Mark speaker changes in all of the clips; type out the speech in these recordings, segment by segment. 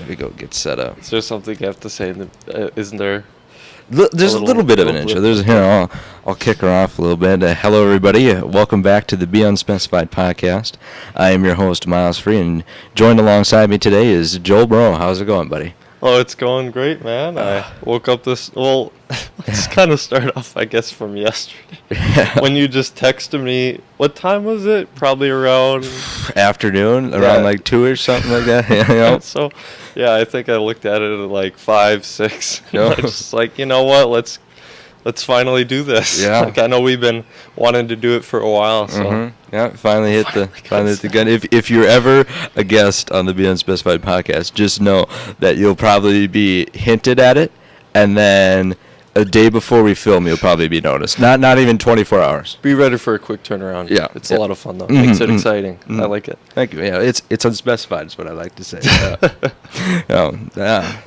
Speaker 1: Let me go get set up.
Speaker 2: Is there something you have to say? Isn't there?
Speaker 1: There's a little bit of an intro. I'll kick her off a little bit. Hello, everybody. Welcome back to the Unspecified podcast. I am your host, Miles Free, and joined alongside me today is Joel Brault. How's it going, buddy?
Speaker 2: Oh, it's going great, man. I woke up let's kind of start off, I guess, from yesterday. When you just texted me, what time was it? Probably around...
Speaker 1: Afternoon, around like 2-ish, something like that.
Speaker 2: So, yeah, I think I looked at it at like 5, 6. And I was just like, you know what, let's finally do this.
Speaker 1: Yeah.
Speaker 2: Like, I know we've been wanting to do it for a while, so...
Speaker 1: Mm-hmm. Yeah, finally hit the gun. If you're ever a guest on the Unspecified podcast, just know that you'll probably be hinted at it, and then a day before we film, you'll probably be noticed. Not even 24 hours.
Speaker 2: Be ready for a quick turnaround.
Speaker 1: Yeah.
Speaker 2: It's a lot of fun, though. Makes it exciting. I like it.
Speaker 1: Thank you. Yeah, it's unspecified is what I like to say.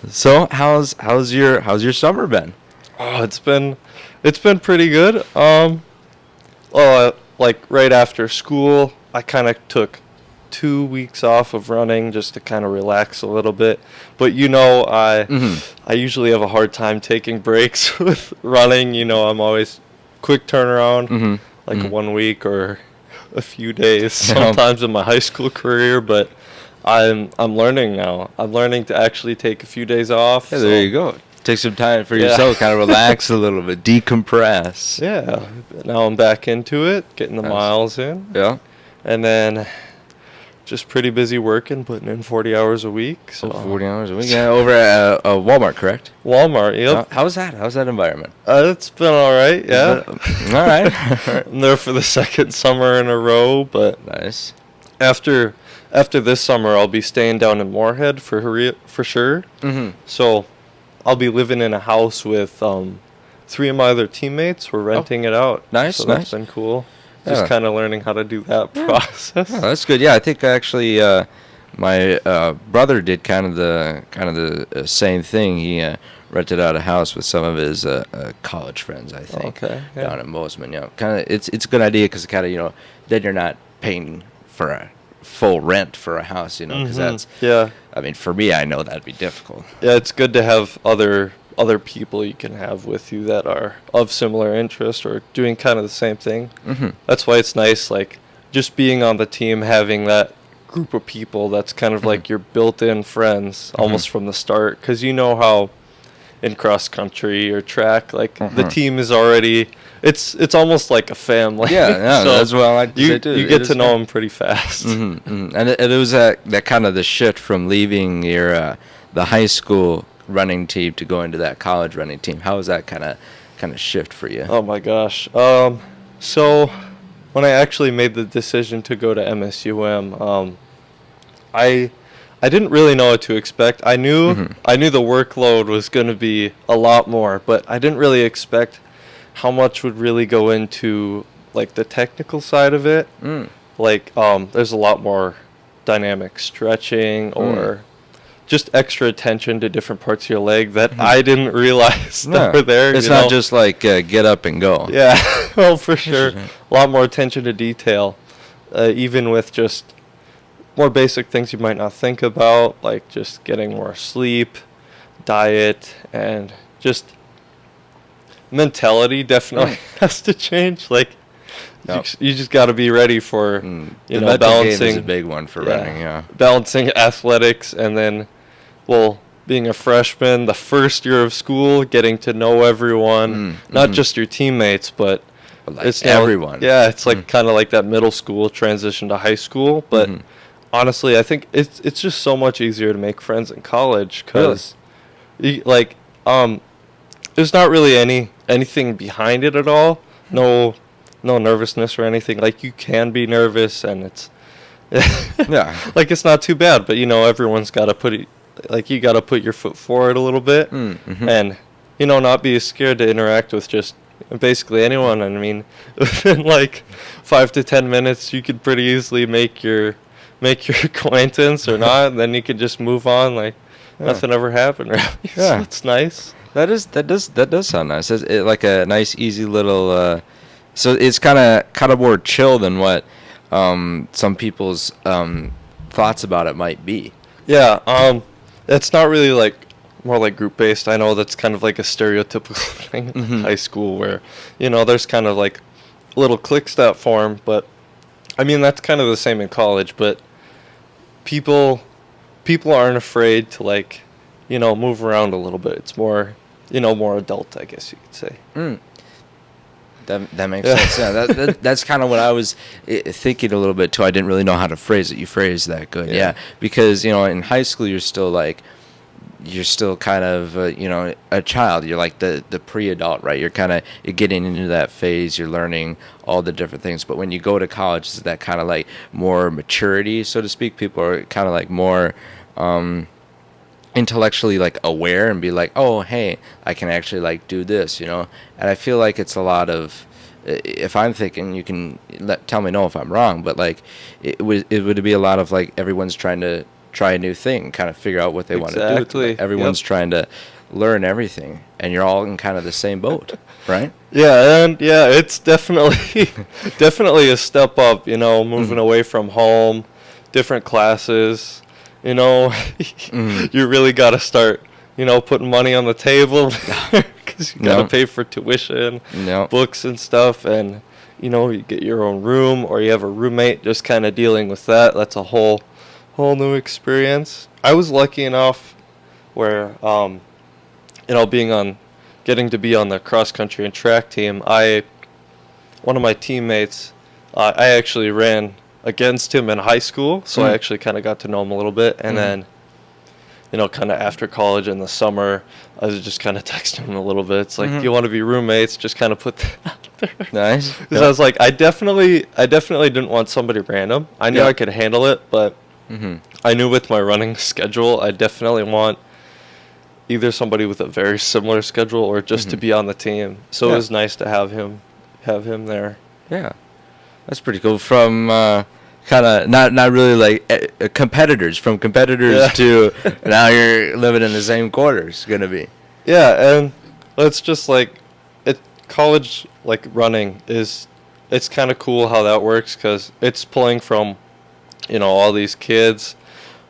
Speaker 1: So how's your summer been?
Speaker 2: Oh, it's been pretty good. Like right after school, I kind of took 2 weeks off of running just to kind of relax a little bit. But I usually have a hard time taking breaks with running. I'm always quick turnaround, 1 week or a few days sometimes in my high school career. But I'm learning now. I'm learning to actually take a few days off.
Speaker 1: Yeah, there you go. Take some time for yourself, kind of relax a little bit, decompress.
Speaker 2: Yeah. Now I'm back into it, getting the miles in.
Speaker 1: Yeah.
Speaker 2: And then just pretty busy working, putting in 40 hours a week. So
Speaker 1: 40 hours a week. Yeah, over at Walmart, correct?
Speaker 2: Walmart, yep.
Speaker 1: How's that? How's that environment?
Speaker 2: It's been all right, yeah.
Speaker 1: All right.
Speaker 2: I'm there for the second summer in a row, but
Speaker 1: nice.
Speaker 2: After this summer, I'll be staying down in Moorhead for sure. Mm-hmm. So I'll be living in a house with 3 of my other teammates. We're renting it out.
Speaker 1: Nice,
Speaker 2: so
Speaker 1: nice.
Speaker 2: That's been cool. Just kind of learning how to do that process.
Speaker 1: Oh, that's good. Yeah, I think actually my brother did kind of the same thing. He rented out a house with some of his college friends, I think, down in Bozeman. Yeah, kind of. It's a good idea because then you're not paying for a full rent for a house, because that's I mean, for me, I know that'd be difficult.
Speaker 2: Yeah, it's good to have other people you can have with you that are of similar interest or doing kind of the same thing. That's why it's nice, like, just being on the team, having that group of people that's kind of like your built-in friends almost from the start, because how in cross country or track, like the team is already it's almost like a family.
Speaker 1: Yeah, so that's what I like to say too.
Speaker 2: You get to know them pretty fast.
Speaker 1: And it was that kind of the shift from leaving your the high school running team to going to that college running team. How was that kind of shift for you?
Speaker 2: Oh my gosh. So when I actually made the decision to go to MSUM, I didn't really know what to expect. I knew the workload was going to be a lot more, but I didn't really expect how much would really go into like the technical side of it. Like there's a lot more dynamic stretching or just extra attention to different parts of your leg that I didn't realize that were there.
Speaker 1: It's not just like get up and go.
Speaker 2: Yeah, well, for sure. A lot more attention to detail, even with just more basic things you might not think about, like just getting more sleep, diet, and just mentality definitely has to change. Like, you just got to be ready for,
Speaker 1: the
Speaker 2: balancing.
Speaker 1: Game is a big one for running,
Speaker 2: balancing athletics and then, being a freshman, the first year of school, getting to know everyone, not just your teammates, but
Speaker 1: like it's everyone.
Speaker 2: It's like kind of like that middle school transition to high school, but honestly, I think it's just so much easier to make friends in college because, there's not really anything behind it at all. No nervousness or anything. Like, you can be nervous, and it's like it's not too bad. But everyone's got to you got to put your foot forward a little bit, and not be scared to interact with just basically anyone. I mean, within like 5 to 10 minutes, you could pretty easily make your acquaintance or not, and then you could just move on like nothing ever happened. Really. So it's nice.
Speaker 1: That does sound nice. It's like a nice, easy little. So it's kind of more chill than what some people's thoughts about it might be.
Speaker 2: Yeah. it's not really like more like group based. I know that's kind of like a stereotypical thing in high school where, there's kind of like little cliques that form, but I mean that's kind of the same in college, but people aren't afraid to like, move around a little bit. It's more, more adult, I guess you could say.
Speaker 1: That makes sense. Yeah, that's kind of what I was thinking a little bit too. I didn't really know how to phrase it. You phrased that good. Yeah, because in high school you're still kind of a child. You're like the pre-adult, right? You're getting into that phase. You're learning all the different things. But when you go to college, it's that kind of like more maturity, so to speak. People are kind of like more intellectually like aware and be like, oh, hey, I can actually like do this, and I feel like it's a lot of, if I'm thinking, you can tell me no if I'm wrong, but like it would be a lot of like everyone's trying to try a new thing, kind of figure out what they want to do. Everyone's trying to learn everything, and you're all in kind of the same boat, right?
Speaker 2: Yeah, and it's definitely definitely a step up, moving away from home, different classes. You really got to start, putting money on the table because you got to pay for tuition, books and stuff. And, you get your own room or you have a roommate, just kind of dealing with that. That's a whole new experience. I was lucky enough where, getting to be on the cross country and track team, one of my teammates, I actually ran against him in high school, so I actually kind of got to know him a little bit, and then, kind of after college in the summer, I was just kind of texting him a little bit. It's like, do you want to be roommates? Just kind of put that out there.
Speaker 1: Nice.
Speaker 2: Because I was like, I definitely didn't want somebody random. I knew I could handle it, but I knew with my running schedule, I definitely want either somebody with a very similar schedule or just to be on the team. So it was nice to have him there.
Speaker 1: Yeah. That's pretty cool. From kind of not really like competitors, from competitors to now you're living in the same quarters. Gonna be.
Speaker 2: Yeah, and it's just like college like running it's kind of cool how that works because it's pulling from all these kids,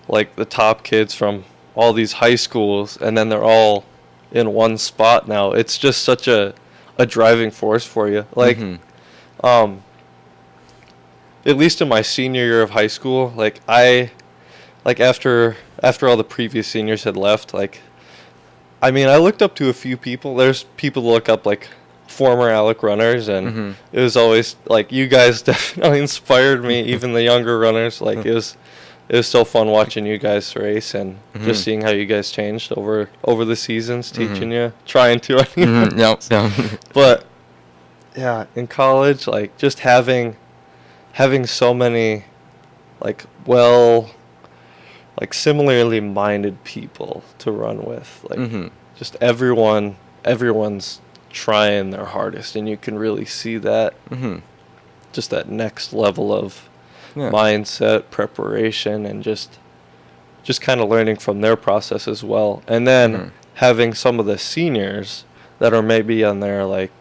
Speaker 2: like the top kids from all these high schools, and then they're all in one spot now. It's just such a driving force for you. Like at least in my senior year of high school, like after all the previous seniors had left, like, I mean, I looked up to a few people. There's people to look up, like former Alec runners, and it was always like, you guys definitely inspired me, even the younger runners. Like it was so fun watching you guys race and just seeing how you guys changed over the seasons, teaching you, trying to. But yeah, in college, like just having so many like similarly minded people to run with, like just everyone's trying their hardest, and you can really see that just that next level of mindset, preparation, and just kind of learning from their process as well. And then having some of the seniors that are maybe on their like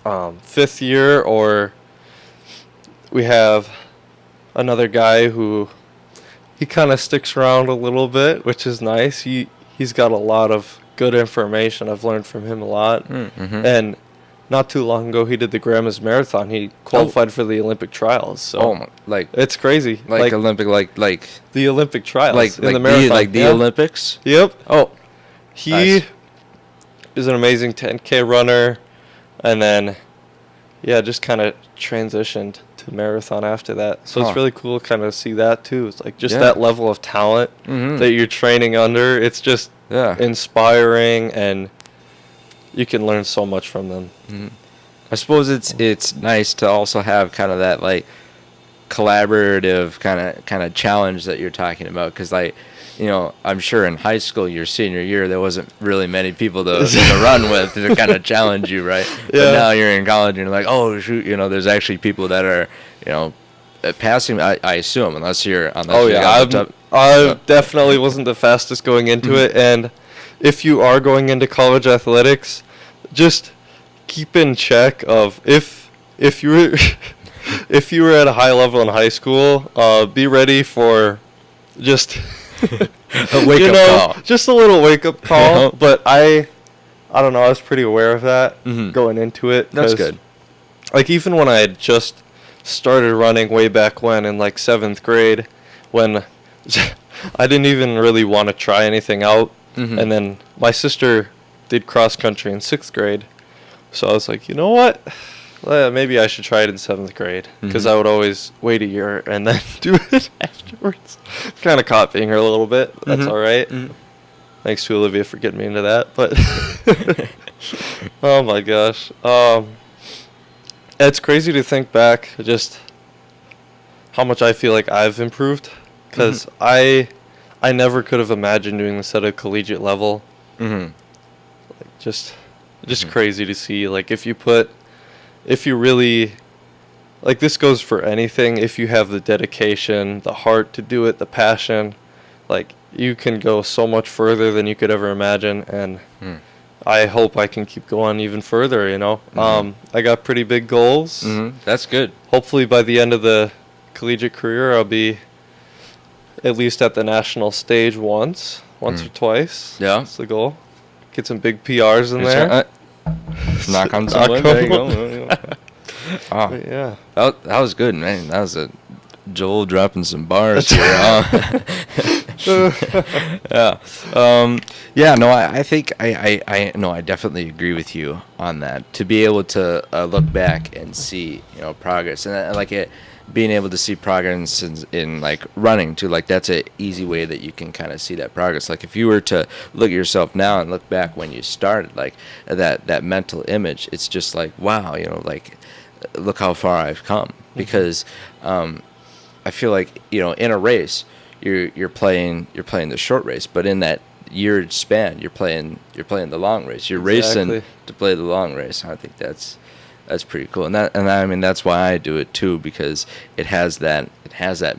Speaker 2: 5th year, or we have another guy who he kind of sticks around a little bit, which is nice. He's got a lot of good information. I've learned from him a lot. And not too long ago, he did the Grandma's Marathon. He qualified for the Olympic trials. So it's crazy.
Speaker 1: Like Olympic, like
Speaker 2: the Olympic trials,
Speaker 1: like
Speaker 2: in the marathon,
Speaker 1: the Olympics.
Speaker 2: Yep.
Speaker 1: Oh,
Speaker 2: he is an amazing 10K runner, and then just kind of transitioned to marathon after that. So it's really cool to kind of see that too. It's like just that level of talent that you're training under. It's just inspiring, and you can learn so much from them.
Speaker 1: I suppose it's nice to also have kind of that like collaborative kind of challenge that you're talking about, because like, I'm sure in high school, your senior year, there wasn't really many people to run with to kind of challenge you, right? But now you're in college and you're like, oh shoot, there's actually people that are passing. I assume, unless you're on the
Speaker 2: I definitely wasn't the fastest going into it, and if you are going into college athletics, just keep in check of if you were if you were at a high level in high school, be ready for just
Speaker 1: A wake-up call.
Speaker 2: Just a little wake-up call. But I don't know. I was pretty aware of that going into it.
Speaker 1: That's good.
Speaker 2: Like, even when I had just started running way back when in, like, 7th grade, when I didn't even really want to try anything out. And then my sister did cross-country in 6th grade. So I was like, you know what? Maybe I should try it in 7th grade. Because I would always wait a year and then do it afterwards. Kind of copying her a little bit. That's all right. Thanks to Olivia for getting me into that. But oh my gosh. It's crazy to think back just how much I feel like I've improved. Because I never could have imagined doing this at a collegiate level. Like just crazy to see. Like, if you really, like, this goes for anything. If you have the dedication, the heart to do it, the passion, like, you can go so much further than you could ever imagine. And I hope I can keep going even further, you know. I got pretty big goals.
Speaker 1: That's good.
Speaker 2: Hopefully by the end of the collegiate career, I'll be at least at the national stage once or twice. Yeah. That's the goal. Get some big PRs in there.
Speaker 1: Knock on some wood. There you go. Oh, yeah. That was good, man. That was a Joel dropping some bars here. Yeah. Yeah. No, I think I definitely agree with you on that. To be able to look back and see, progress, and like it. Being able to see progress in like running too, like that's an easy way that you can kind of see that progress. Like if you were to look at yourself now and look back when you started, like that mental image, it's just like, wow, like look how far I've come. Because I feel like in a race you're playing the short race, but in that year span you're playing the long race. You're racing to play the long race. I think that's pretty cool, and I mean that's why I do it too, because it has that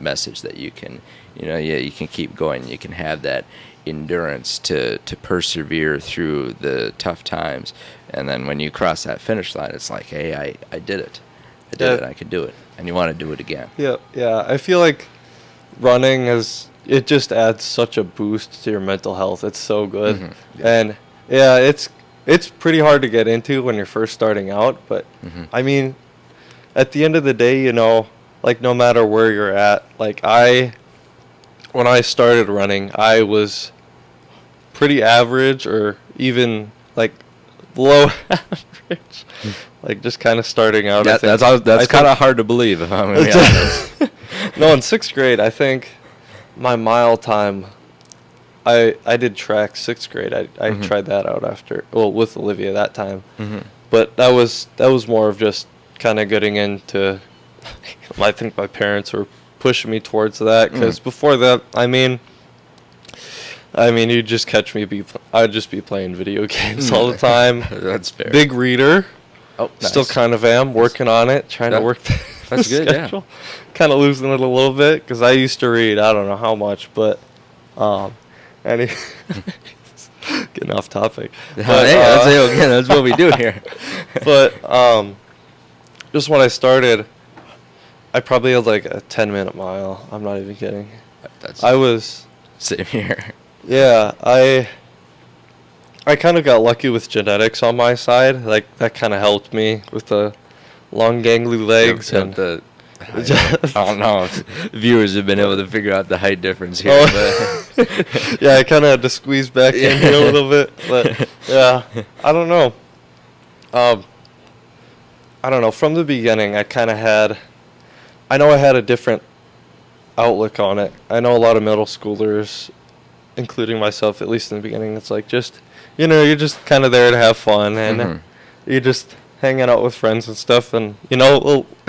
Speaker 1: message that you can you can keep going, you can have that endurance to persevere through the tough times, and then when you cross that finish line, it's like, hey, I did it, I could do it, and you want to do it again.
Speaker 2: Yeah. I feel like running it just adds such a boost to your mental health. It's so good, and it's pretty hard to get into when you're first starting out, but I mean, at the end of the day, like no matter where you're at, like when I started running, I was pretty average or even like below average, like just kind of starting out.
Speaker 1: That's kind of hard to believe, if I'm going to be honest.
Speaker 2: No, in 6th grade, I think my mile time, I did track 6th grade. I tried that out with Olivia that time. But that was more of just kind of getting into, I think my parents were pushing me towards that, because before that, I mean you'd just catch me I'd just be playing video games all the time.
Speaker 1: That's fair.
Speaker 2: Big reader.
Speaker 1: Oh, nice.
Speaker 2: Still kind of am, working on it, trying to work
Speaker 1: that's good,
Speaker 2: schedule. Yeah. Kind of losing it a little bit, because I used to read, I don't know how much, but getting off topic.
Speaker 1: But, that's what we do here.
Speaker 2: But just when I started, I probably had like a 10-minute mile. I'm not even kidding. I was
Speaker 1: same here.
Speaker 2: Yeah, I kind of got lucky with genetics on my side. Like that kind of helped me with the long gangly legs and
Speaker 1: I don't know if viewers have been able to figure out the height difference here. But
Speaker 2: yeah, I kind of had to squeeze back in here a little bit. But yeah, I don't know. I don't know. From the beginning, I had a different outlook on it. I know a lot of middle schoolers, including myself, at least in the beginning, it's like just, you're just kind of there to have fun, and you're just hanging out with friends and stuff, and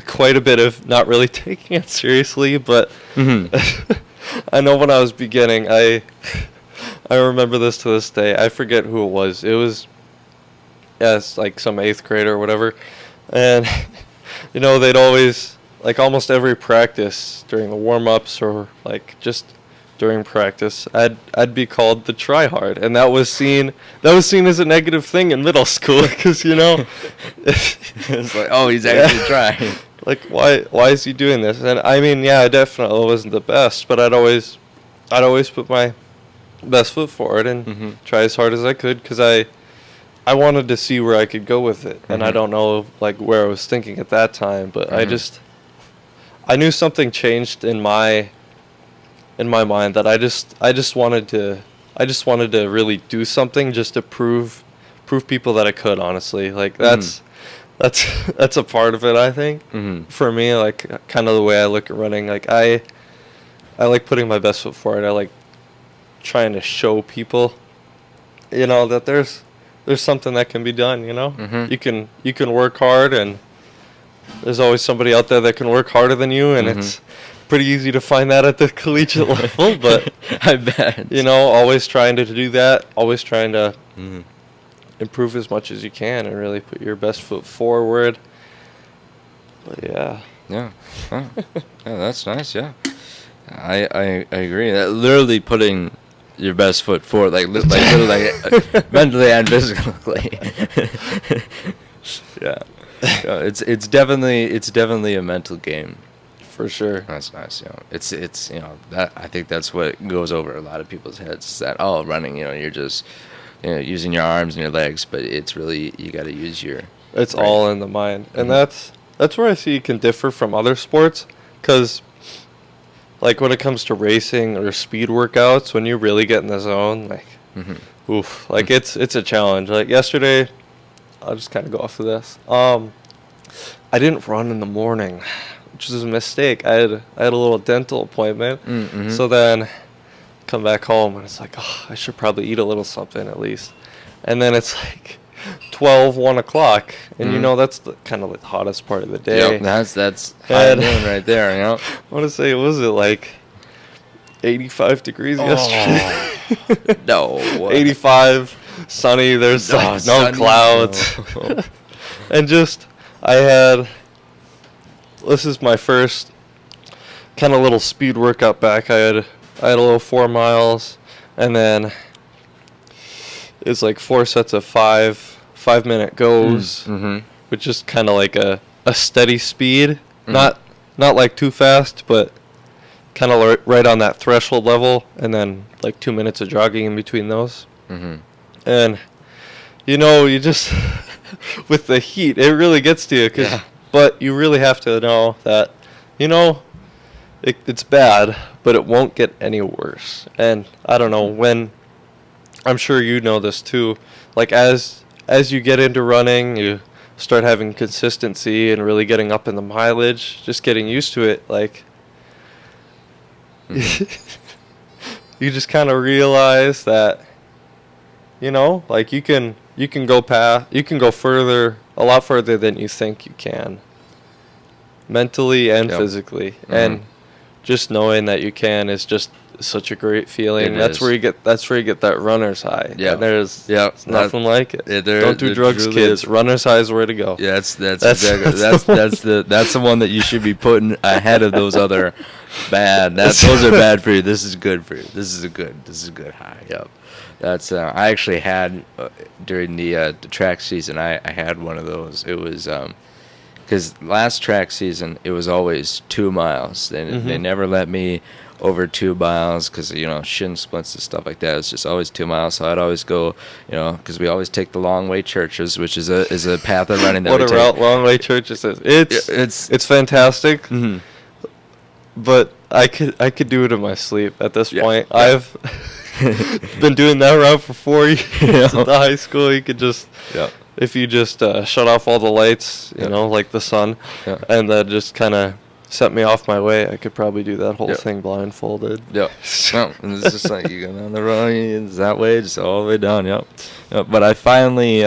Speaker 2: quite a bit of not really taking it seriously. But I know when I was beginning, I remember this to this day. I forget who it was. It was it's like some 8th grader or whatever, and they'd always, like, almost every practice during the warm-ups or like just during practice, I'd be called the tryhard, and that was seen as a negative thing in middle school, because
Speaker 1: it's like, oh, he's actually trying.
Speaker 2: Like, why is he doing this? And I mean, yeah, I definitely wasn't the best, but I'd always put my best foot forward and try as hard as I could, because I wanted to see where I could go with it, and I don't know like where I was thinking at that time, but I knew something changed in my mind, that I just wanted to really do something just to prove people that I could, honestly. Like that's a part of it, I think. For me, like kind of the way I look at running, like I like putting my best foot forward. I like trying to show people, that there's something that can be done, You can work hard, and there's always somebody out there that can work harder than you, and it's pretty easy to find that at the collegiate level, but
Speaker 1: I bet.
Speaker 2: Always trying to do that, always trying to improve as much as you can and really put your best foot forward. But yeah.
Speaker 1: Yeah. Oh. Yeah, that's nice, yeah. I agree. That literally putting your best foot forward, like literally, mentally and physically. Yeah. It's definitely a mental game.
Speaker 2: For sure.
Speaker 1: That's nice. It's that I think that's what goes over a lot of people's heads, is that running, you're just using your arms and your legs, but it's really, you got to use your
Speaker 2: brain. All in the mind. And that's where I see it can differ from other sports, cuz like when it comes to racing or speed workouts, when you really get in the zone, like oof, like it's a challenge. Like yesterday, I'll just kind of go off of this. I didn't run in the morning, which is a mistake. I had a little dental appointment. So then come back home and it's like, I should probably eat a little something at least. And then it's like 1 o'clock, and that's the kind of the hottest part of the day.
Speaker 1: Yep, that's high noon right there.
Speaker 2: I want to say, was it like 85 degrees yesterday?
Speaker 1: No,
Speaker 2: 85, sunny. There's no clouds, and just this is my first kind of little speed workout back. I had a little 4 miles, and then it's like 4 sets of 5-minute goes, which is kind of like a steady speed, not like too fast, but kind of right on that threshold level, and then like 2 minutes of jogging in between those. And you just with the heat, it really gets to you, but you really have to know that it's bad, but it won't get any worse. And I don't know, when, I'm sure you know this too, like as you get into running, you start having consistency and really getting up in the mileage, just getting used to it, like you just kind of realize that like you can go further, a lot further than you think you can, mentally and physically. And just knowing that you can is just such a great feeling. That's where you get that runner's high. Yeah, there's nothing like it. Don't do drugs, kids. Runner's high is where to go.
Speaker 1: Yeah, that's the one that you should be putting ahead of those other bad. Those are bad for you. This is good for you. This is a good high. Yep. That's I actually had during the track season. I had one of those. It was because last track season it was always 2 miles. They never let me over 2 miles because shin splints and stuff like that. It's just always 2 miles. So I'd always go, because we always take the long way churches, which is a path of running that
Speaker 2: what
Speaker 1: we take.
Speaker 2: Route long way churches is. It's fantastic. But I could do it in my sleep at this point. Yeah. I've been doing that route for 4 years at the high school. You could just if you just shut off all the lights, like the sun, and then just kind of set me off my way, I could probably do that whole thing blindfolded. And it's just like you go down the road, it's that way, just all the way down. But I finally,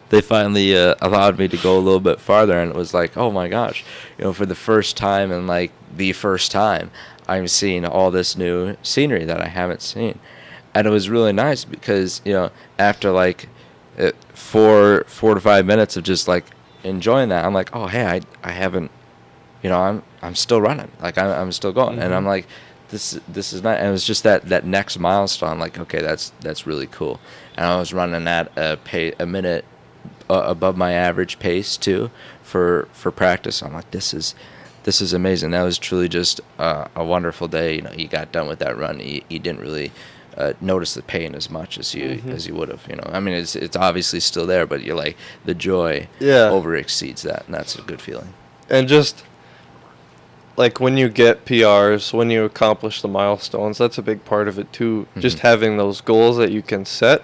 Speaker 2: they finally allowed me to go a little bit farther, and it was like, oh my gosh, for the first time, and like the first time, I'm seeing all this new scenery that I haven't seen, and it was really nice because after like 4 to 5 minutes of just like enjoying that, I'm like, oh hey, I haven't. I'm still running, like I'm still going, and I'm like, this is nice. And it was just that next milestone, like, okay, that's really cool. And I was running at a minute above my average pace too for practice. I'm like, this is amazing. That was truly just a wonderful day. You got done with that run. You didn't really
Speaker 1: notice the pain as much as you would have. I mean, it's obviously still there, but you're like the joy over exceeds that, and that's a good feeling.
Speaker 2: And just like when you get PRs, when you accomplish the milestones, that's a big part of it too. Just having those goals that you can set,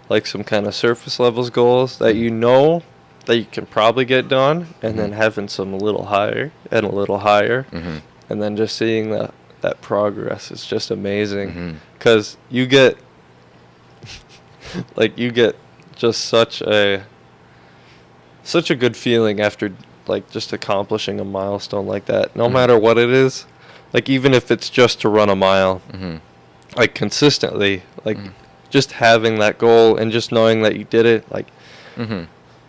Speaker 2: like some kind of surface levels goals that you know that you can probably get done, and then having some a little higher and a little higher, and then just seeing that progress is just amazing, because you get just such a good feeling after like just accomplishing a milestone like that, no matter what it is. Like even if it's just to run a mile, like consistently, like just having that goal and just knowing that you did it, like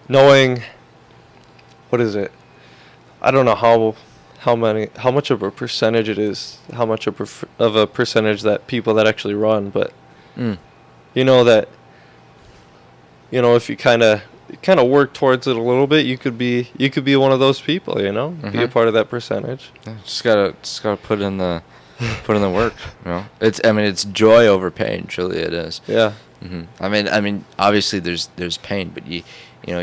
Speaker 2: knowing, what is it? I don't know how much of a percentage it is, how much of a percentage that people that actually run, but you know that, if you kind of work towards it a little bit, you could be one of those people, be a part of that percentage.
Speaker 1: Yeah, just gotta put in the work. It's joy over pain. Truly, it is.
Speaker 2: Yeah.
Speaker 1: I mean, obviously there's pain, but you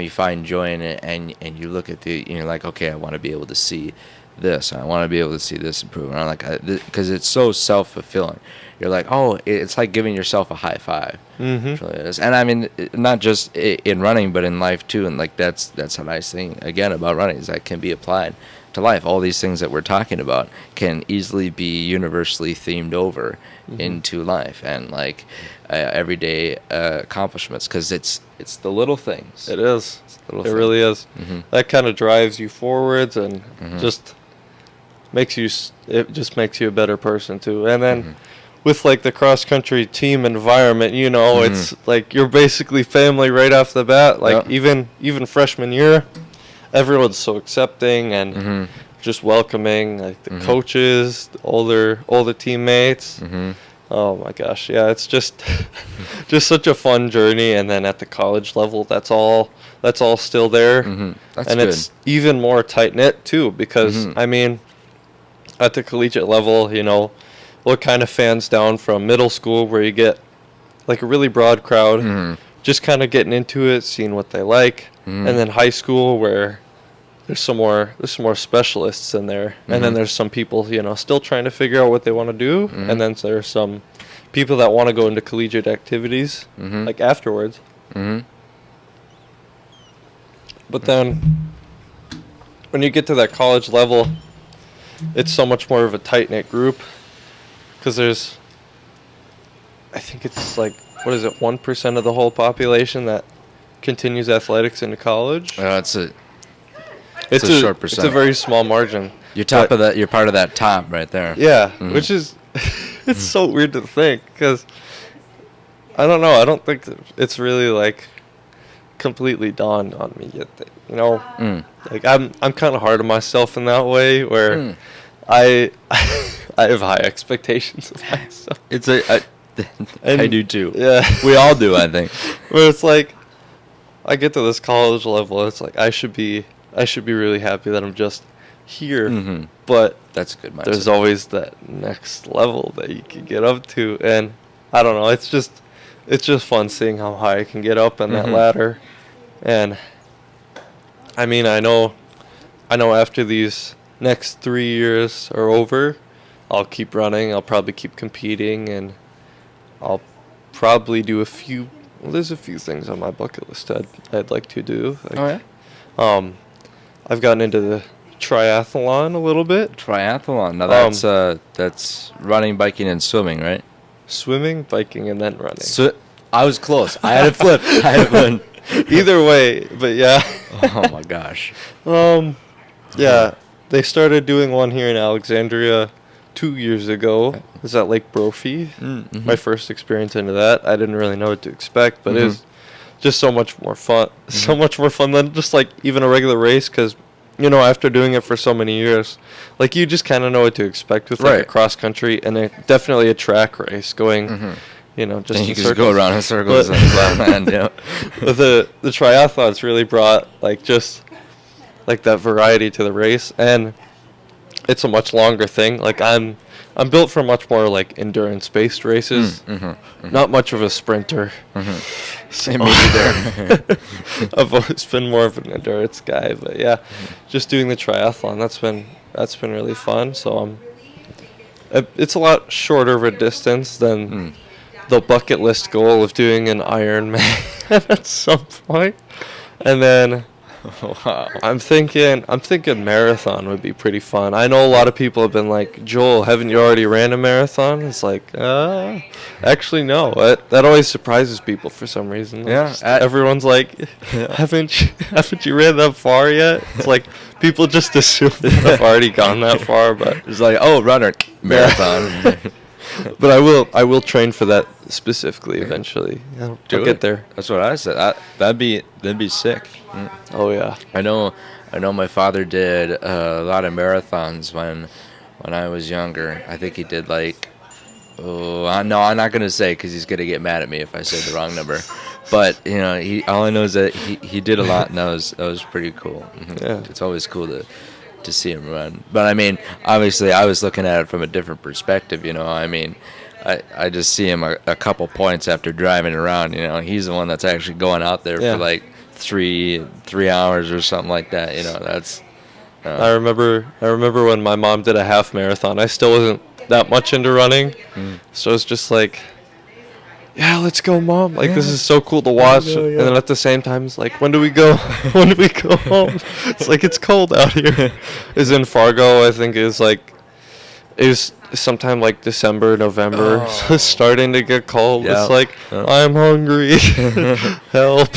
Speaker 1: find joy in it, and you look at like, okay, I want to be able to see this, I want to be able to see this improve, and I'm like, because it's so self-fulfilling. You're like, oh, it's like giving yourself a high five. It really is. And I mean, not just in running, but in life too. And like that's a nice thing again about running, is that can be applied to life. All these things that we're talking about can easily be universally themed over into life, and like everyday accomplishments, because it's the little things.
Speaker 2: It is. It really is. That kind of drives you forwards, and just makes you a better person too. And then with like the cross country team environment, it's like you're basically family right off the bat. Like even freshman year, everyone's so accepting and just welcoming. Like the coaches, all the teammates. Oh my gosh, yeah, it's just such a fun journey. And then at the college level, that's all still there.
Speaker 1: That's
Speaker 2: and
Speaker 1: good.
Speaker 2: It's even more tight knit too, because I mean, at the collegiate level, what kind of fans down from middle school, where you get like a really broad crowd, just kind of getting into it, seeing what they like, and then high school, where there's some more specialists in there, and then there's some people still trying to figure out what they want to do, and then there's some people that want to go into collegiate activities like afterwards. But then when you get to that college level, it's so much more of a tight-knit group, because I think it's like, what is it, 1% of the whole population that continues athletics into college.
Speaker 1: It's a short percent.
Speaker 2: It's a very small margin.
Speaker 1: You're top of that. You're part of that top right there.
Speaker 2: Yeah, which is it's so weird to think, because I don't know. I don't think it's really like completely dawned on me yet that, like I'm kind of hard on myself in that way, where I have high expectations of myself.
Speaker 1: I do too.
Speaker 2: Yeah,
Speaker 1: we all do, I think.
Speaker 2: But it's like I get to this college level, it's like I should be really happy that I'm just here. But
Speaker 1: that's a good mindset.
Speaker 2: There's always that next level that you can get up to, and I don't know. It's just fun seeing how high I can get up on that ladder. And I mean, I know after these next 3 years are over, I'll keep running. I'll probably keep competing, and I'll probably do there's a few things on my bucket list I'd like to do. Like, I've gotten into the triathlon a little bit.
Speaker 1: Triathlon. Now that's running, biking, and swimming, right?
Speaker 2: Swimming, biking, and then running.
Speaker 1: I was close. I had it flipped.
Speaker 2: Either way, but yeah.
Speaker 1: Oh my gosh.
Speaker 2: Yeah, they started doing one here in Alexandria 2 years ago. It was at Lake Brophy. My first experience into that. I didn't really know what to expect, but it was just so much more fun. So much more fun than just like even a regular race, because after doing it for so many years, like you just kind of know what to expect with like a cross country, and definitely a track race going, just
Speaker 1: and
Speaker 2: in
Speaker 1: you
Speaker 2: circles.
Speaker 1: Just go around in circles and flat land, yeah.
Speaker 2: But the triathlons really brought like just like that variety to the race, and it's a much longer thing. Like I'm built for much more like endurance-based races. Not much of a sprinter.
Speaker 1: Same me either.
Speaker 2: I've always been more of an endurance guy, but yeah, just doing the triathlon, that's been really fun. So it's a lot shorter of a distance than the bucket list goal of doing an Ironman at some point. And then
Speaker 1: Wow.
Speaker 2: I'm thinking marathon would be pretty fun. I know a lot of people have been like, Joel, haven't you already ran a marathon? It's like, actually no. That always surprises people for some reason.
Speaker 1: Yeah,
Speaker 2: everyone's like, haven't you ran that far yet? It's like people just assume that I've already gone that far, but
Speaker 1: it's like, oh, runner, marathon.
Speaker 2: But I will train for that specifically eventually. I'll get there.
Speaker 1: That's what I said. That'd be sick.
Speaker 2: Oh yeah.
Speaker 1: I know my father did a lot of marathons when I was younger. I think he did like, no, I'm not gonna say because he's gonna get mad at me if I say the wrong number. But all I know is that he did a lot, and that was pretty cool.
Speaker 2: Yeah.
Speaker 1: It's always cool to see him run. But I mean, obviously, I was looking at it from a different perspective. I mean, I just see him a couple points after driving around. He's the one that's actually going out there for like 3 hours or something like that. That's.
Speaker 2: I remember when my mom did a half marathon. I still wasn't that much into running, so it's just like, yeah, let's go, Mom. Like, this is so cool to watch. And then at the same time, it's like, when do we go? When do we go home? It's like, it's cold out here. It's in Fargo, I think it was sometime like December, November. So it's starting to get cold. Yeah. It's like, I'm hungry. Help.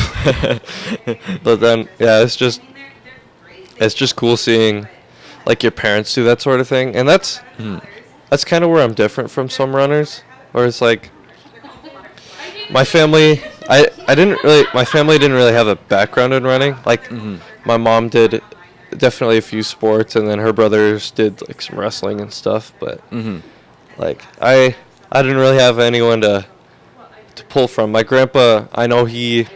Speaker 2: But then, yeah, it's just cool seeing, like, your parents do that sort of thing. And that's kind of where I'm different from some runners, where it's like, my family didn't really have a background in running. Like, my mom did definitely a few sports, and then her brothers did like some wrestling and stuff. But like I didn't really have anyone to pull from. My grandpa, I know he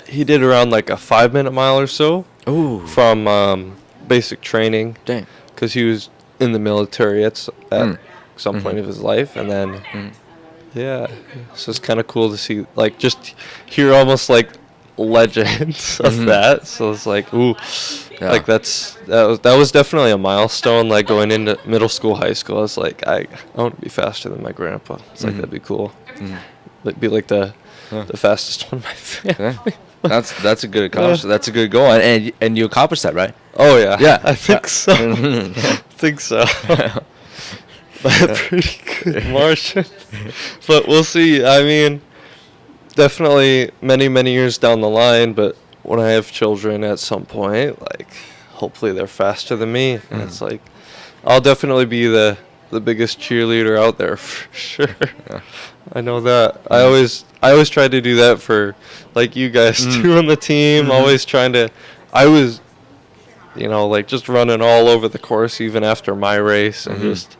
Speaker 2: did around like a 5-minute mile or so.
Speaker 1: Ooh.
Speaker 2: From basic training.
Speaker 1: Dang.
Speaker 2: Because he was in the military at some point of his life, and then. Yeah, so it's kind of cool to see, like, just hear almost like legends of that. So it's like, ooh, like that was definitely a milestone. Like going into middle school, high school, I was like, I want to be faster than my grandpa. It's like that'd be cool. Like be like the fastest one in my family.
Speaker 1: That's a good accomplishment. That's a good goal, and you accomplished that, right?
Speaker 2: Oh yeah,
Speaker 1: yeah,
Speaker 2: I think so. I think so. By a pretty good margin. But we'll see. I mean, definitely many, many years down the line, but when I have children at some point, like, hopefully they're faster than me. And it's like, I'll definitely be the biggest cheerleader out there for sure. Yeah. I know that. I always try to do that for, like, you guys too on the team. Always trying to, I was, like, just running all over the course even after my race and just.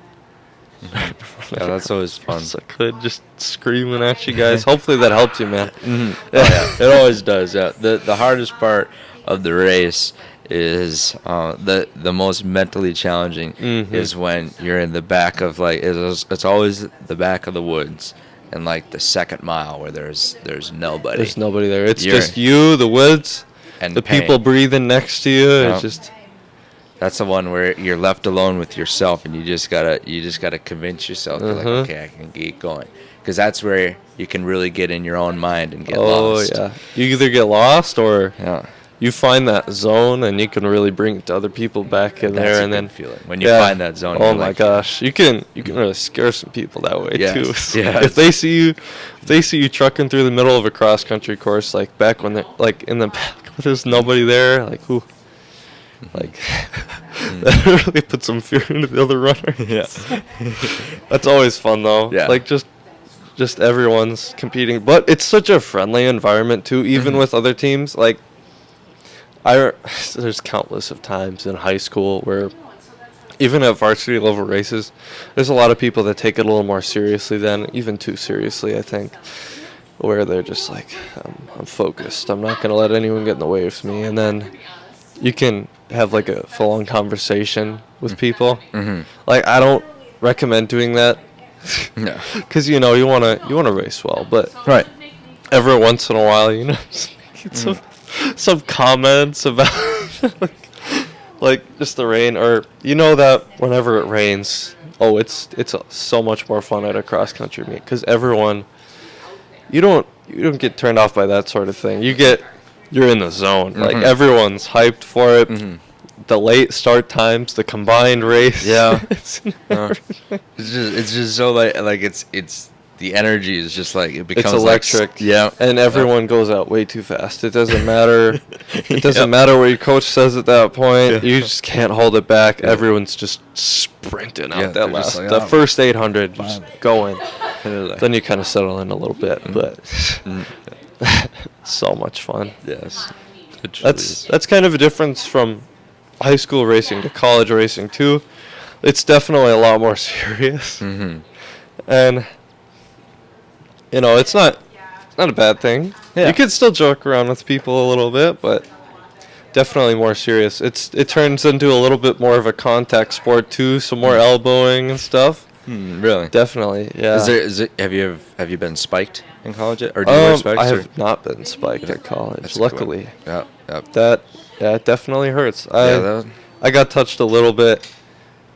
Speaker 1: Yeah, that's always fun.
Speaker 2: I could just screaming at you guys. Hopefully that helped you, man.
Speaker 1: Yeah, it always does. Yeah, the hardest part of the race is the most mentally challenging is when you're in the back of it's always the back of the woods and like the second mile where there's nobody.
Speaker 2: There's nobody there. It's just you, the woods, and the people breathing next to you. It's just.
Speaker 1: That's the one where you're left alone with yourself, and you just gotta convince yourself, like, okay, I can keep going, because that's where you can really get in your own mind and get lost.
Speaker 2: Oh yeah, you either get lost or you find that zone, and you can really bring it to other people back in there, and then
Speaker 1: feel it when you find that zone.
Speaker 2: Oh my gosh, you can really scare some people that way too.
Speaker 1: Yeah.
Speaker 2: If they see you trucking through the middle of a cross country course, like back when they're like in the back, there's nobody there, like ooh. Like that really put some fear into the other runner. Yeah, that's always fun though. Yeah, like just everyone's competing, but it's such a friendly environment too. Even with other teams, like there's countless of times in high school where even at varsity level races, there's a lot of people that take it a little more seriously than even too seriously. I think where they're just like, I'm focused. I'm not gonna let anyone get in the way of me, and then. you can have like a full-on conversation with people.
Speaker 1: Mm-hmm.
Speaker 2: Like, I don't recommend doing that.
Speaker 1: No.
Speaker 2: Because, you wanna race well, but
Speaker 1: Right.
Speaker 2: every once in a while, just making some comments about like just the rain, or that whenever it rains, it's so much more fun at a cross country meet because everyone, you don't get turned off by that sort of thing. You're in the zone.
Speaker 1: Mm-hmm.
Speaker 2: Like, everyone's hyped for it.
Speaker 1: Mm-hmm.
Speaker 2: The late start times, the combined race.
Speaker 1: Yeah. It's just so like it's the energy is just like it becomes
Speaker 2: it's electric.
Speaker 1: Like, yeah.
Speaker 2: And everyone goes out way too fast. It doesn't matter. It doesn't matter what your coach says at that point. Yeah. You just can't hold it back. Yeah. Everyone's just sprinting out that last. Like, the first 800 just going. Then you kind of settle in a little bit, but so much fun.
Speaker 1: Yes.
Speaker 2: That's kind of a difference from high school racing to college racing too. It's definitely a lot more serious.
Speaker 1: Mm-hmm.
Speaker 2: And it's not a bad thing. Yeah. You could still joke around with people a little bit, but definitely more serious. It turns into a little bit more of a contact sport too, some more elbowing and stuff.
Speaker 1: Really?
Speaker 2: Definitely, yeah.
Speaker 1: Have you been spiked in college yet? Or do you wear spikes?
Speaker 2: I have not been spiked at college, that's luckily.
Speaker 1: Cool. Yep.
Speaker 2: It definitely hurts. I got touched a little bit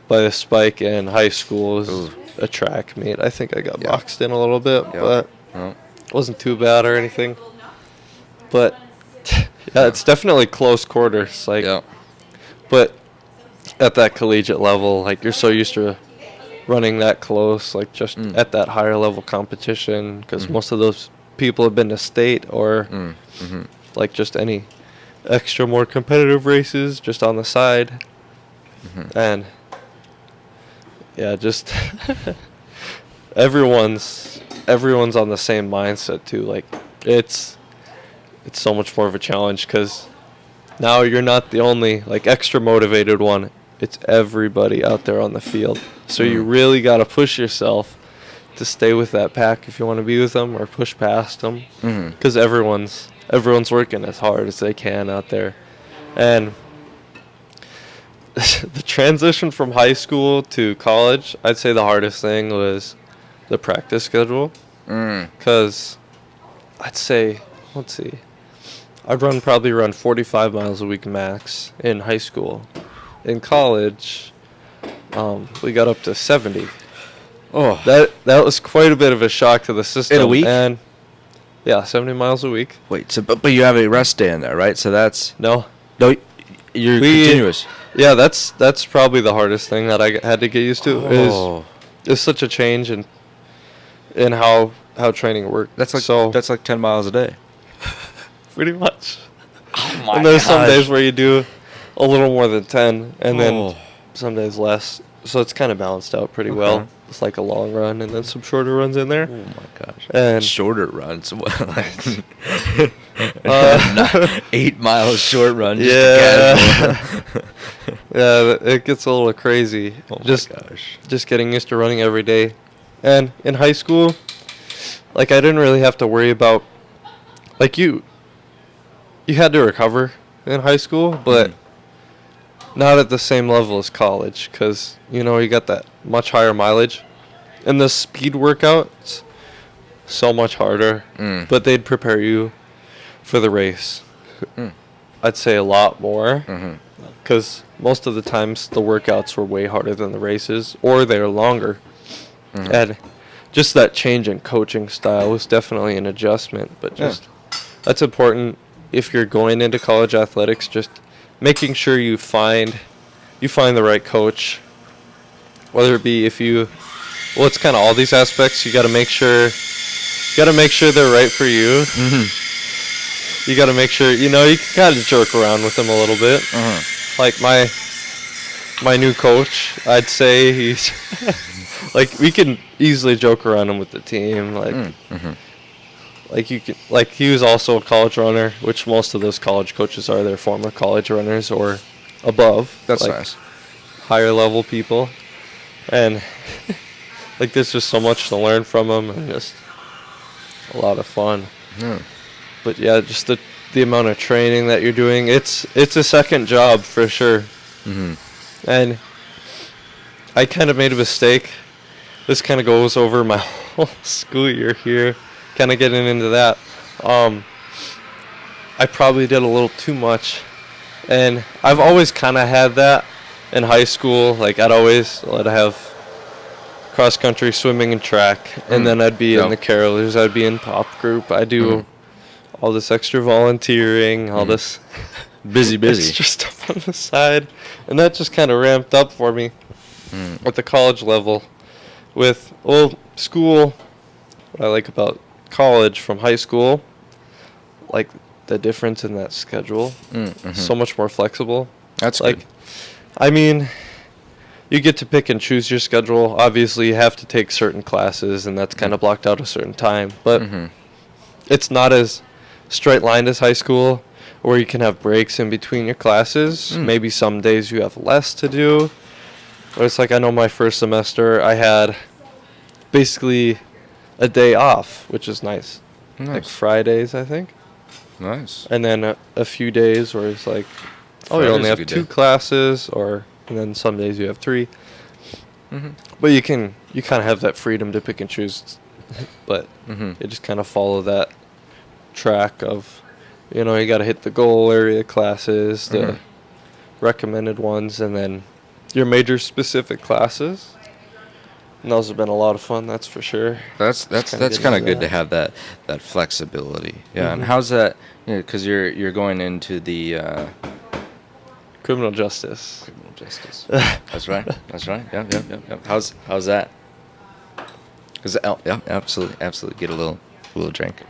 Speaker 2: by a spike in high school. It was a track meet. I think I got boxed in a little bit, but it wasn't too bad or anything. But it's definitely close quarters. But at that collegiate level, like, you're so used to running that close, like, just at that higher level competition, because most of those people have been to state or like just any extra more competitive races just on the side. And just everyone's on the same mindset too. Like, it's so much more of a challenge because now you're not the only like extra motivated one. It's everybody out there on the field. So you really got to push yourself to stay with that pack if you want to be with them or push past them, because everyone's working as hard as they can out there. And the transition from high school to college, I'd say the hardest thing was the practice schedule, because I'd say, let's see, I'd probably run 45 miles a week max in high school. In college, we got up to 70.
Speaker 1: Oh,
Speaker 2: that was quite a bit of a shock to the system.
Speaker 1: In a week?
Speaker 2: And 70 miles a week.
Speaker 1: Wait, so but you have a rest day in there, right? So that's
Speaker 2: no,
Speaker 1: you're continuous.
Speaker 2: Yeah, that's probably the hardest thing that I had to get used to. Is such a change in how training works.
Speaker 1: That's like 10 miles a day.
Speaker 2: Pretty much.
Speaker 1: Oh my
Speaker 2: And there's some days where you do a little more than 10, and then some days less. So it's kind of balanced out pretty well. It's like a long run and then some shorter runs in there.
Speaker 1: Oh my gosh!
Speaker 2: And
Speaker 1: shorter runs, 8 miles short run.
Speaker 2: Yeah, it gets a little crazy.
Speaker 1: Oh my gosh!
Speaker 2: Just getting used to running every day, and in high school, like, I didn't really have to worry about, like, you had to recover in high school, but not at the same level as college, because you got that much higher mileage, and the speed workouts so much harder, but they'd prepare you for the race. I'd say a lot more, because most of the times the workouts were way harder than the races, or they were longer. And just that change in coaching style was definitely an adjustment, but that's important if you're going into college athletics. Just making sure you find the right coach, whether it be it's kind of all these aspects. You got to make sure they're right for you. You got to make sure you can kind of joke around with them a little bit. Like my new coach, I'd say he's like, we can easily joke around him with the team. Like you can, like, he was also a college runner, which most of those college coaches are. They're former college runners or above.
Speaker 1: That's
Speaker 2: like,
Speaker 1: nice.
Speaker 2: Higher level people, and like, there's just so much to learn from them, and just a lot of fun. But just the amount of training that you're doing. It's a second job for sure.
Speaker 1: Mm-hmm.
Speaker 2: And I kind of made a mistake. This kind of goes over my whole school year here. Kind of getting into that. I probably did a little too much. And I've always kind of had that in high school. Like, I'd have cross-country, swimming, and track. And then I'd be in the carolers. I'd be in pop group. I do all this extra volunteering, all this
Speaker 1: busy
Speaker 2: extra stuff on the side. And that just kind of ramped up for me at the college level. With, school, what I like about college from high school, like the difference in that schedule, so much more flexible.
Speaker 1: That's
Speaker 2: like,
Speaker 1: good.
Speaker 2: I mean, you get to pick and choose your schedule. Obviously, you have to take certain classes, and that's kind of blocked out a certain time. But it's not as straight-lined as high school, where you can have breaks in between your classes. Maybe some days you have less to do. But it's like, I know my first semester, I had basically a day off, which is nice. Like Fridays, I think.
Speaker 1: Nice.
Speaker 2: And then a few days where it's like, you only have 2 classes, and then some days you have 3. But you kind of have that freedom to pick and choose. But you just kind of follow that track of, you got to hit the goal area classes, the recommended ones, and then your major specific classes. And those have been a lot of fun, that's for sure.
Speaker 1: That's kind of good to have that flexibility. Yeah, and how's that? Because you're going into the
Speaker 2: criminal justice.
Speaker 1: Criminal justice. That's right. Yep. How's that? Cause absolutely. Get a little drink.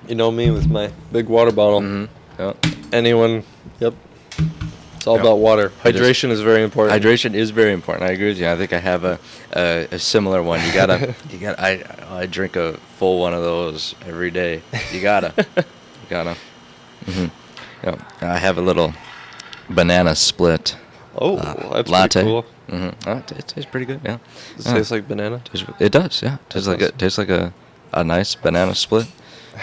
Speaker 2: You know me with my big water bottle.
Speaker 1: Yep.
Speaker 2: Anyone? Yep. It's all about water. Hydration is very important.
Speaker 1: Hydration is very important. I agree with you. I think I have a similar one. I drink a full one of those every day. You gotta. Yep. I have a little banana split.
Speaker 2: That's
Speaker 1: latte.
Speaker 2: Pretty cool.
Speaker 1: It tastes pretty good. Yeah.
Speaker 2: Does it taste like banana?
Speaker 1: It does. Yeah. Tastes like a nice banana split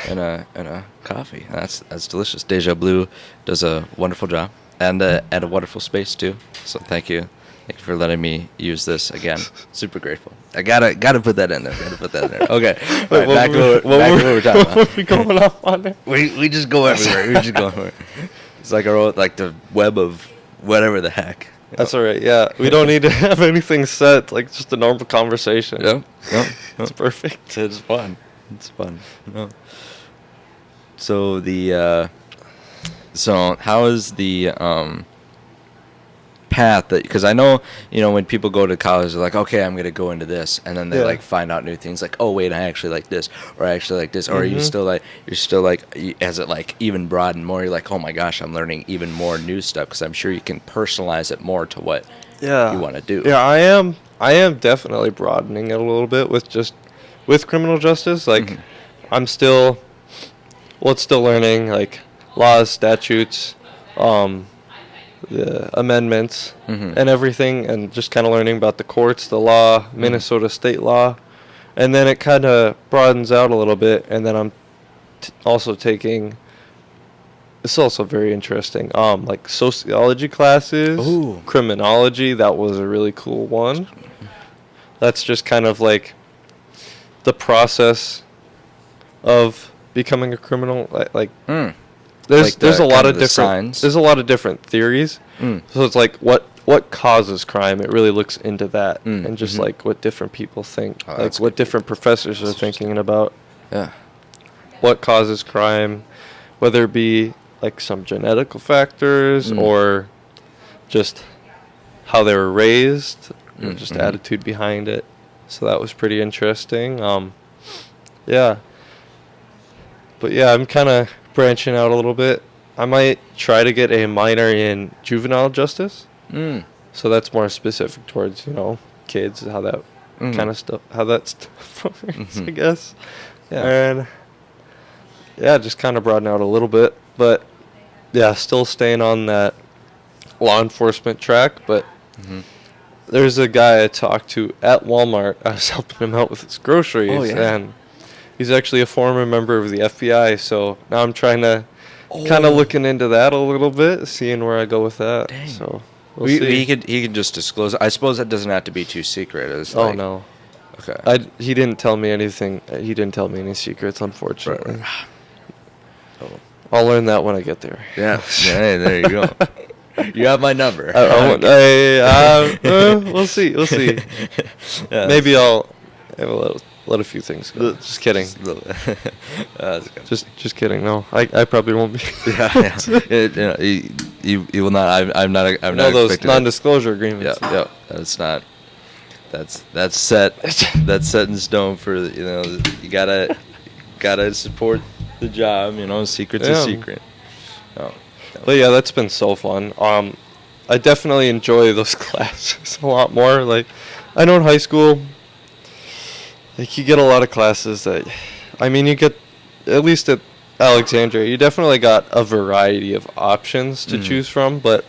Speaker 1: and a coffee. That's delicious. Deja Blue does a wonderful job. And a wonderful space too. So thank you for letting me use this again. Super grateful. I gotta put that in there. Okay. All right, back to what we're talking about.
Speaker 2: What are we going off on there?
Speaker 1: We just go everywhere. It's like the web of whatever the heck.
Speaker 2: That's all right. Yeah, we don't need to have anything set. Like just a normal conversation.
Speaker 1: Yep.
Speaker 2: It's perfect.
Speaker 1: It's fun. So So how is the path that, because I know when people go to college they're like, okay, I'm gonna go into this, and then they like find out new things like, oh wait, I actually like this, or I actually like this, or are you still like has it like even broadened more? You're like, oh my gosh, I'm learning even more new stuff, because I'm sure you can personalize it more to what you want to do.
Speaker 2: Yeah, I am definitely broadening it a little bit with criminal justice. Like I'm still learning like laws, statutes, the amendments, and everything, and just kind of learning about the courts, the law, Minnesota state law, and then it kind of broadens out a little bit, and then I'm also taking, it's also very interesting, like sociology classes, criminology. That was a really cool one. That's just kind of like the process of becoming a criminal, There's a lot of different signs. There's a lot of different theories. So it's like what causes crime. It really looks into that and just like what different people think, like what different professors are thinking about.
Speaker 1: Yeah.
Speaker 2: What causes crime, whether it be like some genetical factors or just how they were raised, just attitude behind it. So that was pretty interesting. Yeah. But yeah, I'm kind of branching out a little bit. I might try to get a minor in juvenile justice. So that's more specific towards, kids, how that kind of stuff, how that stuff works, I guess. Yeah. And yeah, just kind of broaden out a little bit. But yeah, still staying on that law enforcement track. But there's a guy I talked to at Walmart. I was helping him out with his groceries. And he's actually a former member of the FBI, so now I'm trying to kind of looking into that a little bit, seeing where I go with that.
Speaker 1: Dang.
Speaker 2: So we'll see.
Speaker 1: He could just disclose. I suppose that doesn't have to be too secret.
Speaker 2: No.
Speaker 1: Okay.
Speaker 2: He didn't tell me anything. He didn't tell me any secrets, unfortunately.
Speaker 1: Right.
Speaker 2: Oh. I'll learn that when I get there.
Speaker 1: Yeah. Hey, there you go. You have my number.
Speaker 2: We'll see. We'll see. Yeah, maybe I'll let a few things go. Just kidding. Just kidding. No, I probably won't be.
Speaker 1: You will not. I'm not. I'm not.
Speaker 2: Those non-disclosure agreements.
Speaker 1: Yeah. That's not. That's set. That's set in stone for you gotta support the job. Secret's a secret. Oh.
Speaker 2: But yeah, that's been so fun. I definitely enjoy those classes a lot more. Like, I know in high school, like, you get a lot of classes that, you get, at least at Alexandria, you definitely got a variety of options to choose from, but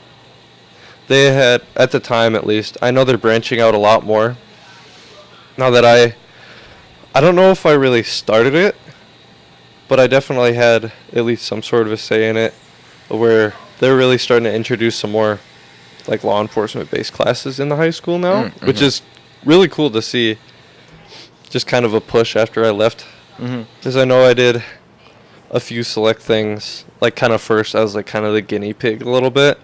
Speaker 2: they had, at the time at least, I know they're branching out a lot more. Now that I don't know if I really started it, but I definitely had at least some sort of a say in it, where they're really starting to introduce some more like law enforcement based classes in the high school now, which is really cool to see. Just kind of a push after I left, because I know I did a few select things, like kind of first I was like kind of the guinea pig a little bit.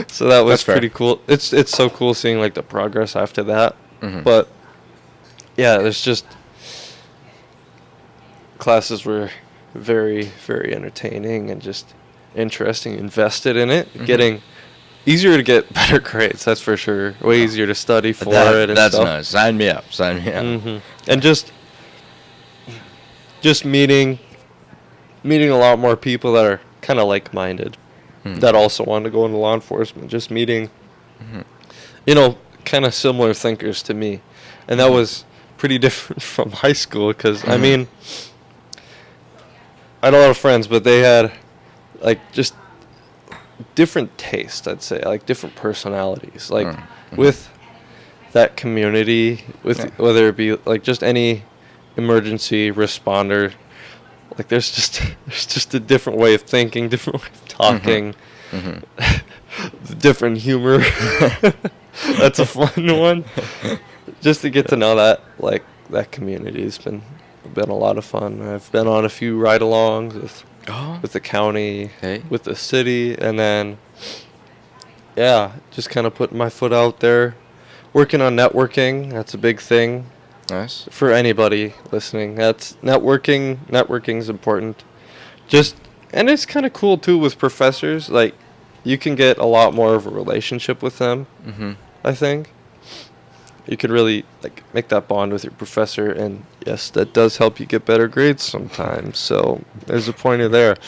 Speaker 2: So that was pretty cool. It's so cool seeing like the progress after that. But yeah, there's just classes were very, very entertaining and just interesting, invested in it, getting easier to get better grades, that's for sure. Way easier to study for it and
Speaker 1: that's
Speaker 2: stuff.
Speaker 1: Nice. Sign me up.
Speaker 2: And just meeting a lot more people that are kind of like-minded, that also want to go into law enforcement. Just meeting, kind of similar thinkers to me. And that was pretty different from high school because, I had a lot of friends, but they had, like, just different tastes, I'd say, like, different personalities. Like, with that community, whether it be, like, just any emergency responder, like, there's just a different way of thinking, different way of talking, different humor. That's a fun one. Just to get to know that, like, that community has been a lot of fun. I've been on a few ride-alongs with the county, with the city, and then, just kind of putting my foot out there. Working on networking, that's a big thing.
Speaker 1: Nice.
Speaker 2: For anybody listening, that's networking. Networking's important. And it's kind of cool, too, with professors. Like, you can get a lot more of a relationship with them, I think. You could really make that bond with your professor, and yes, that does help you get better grades sometimes. So there's a pointer there.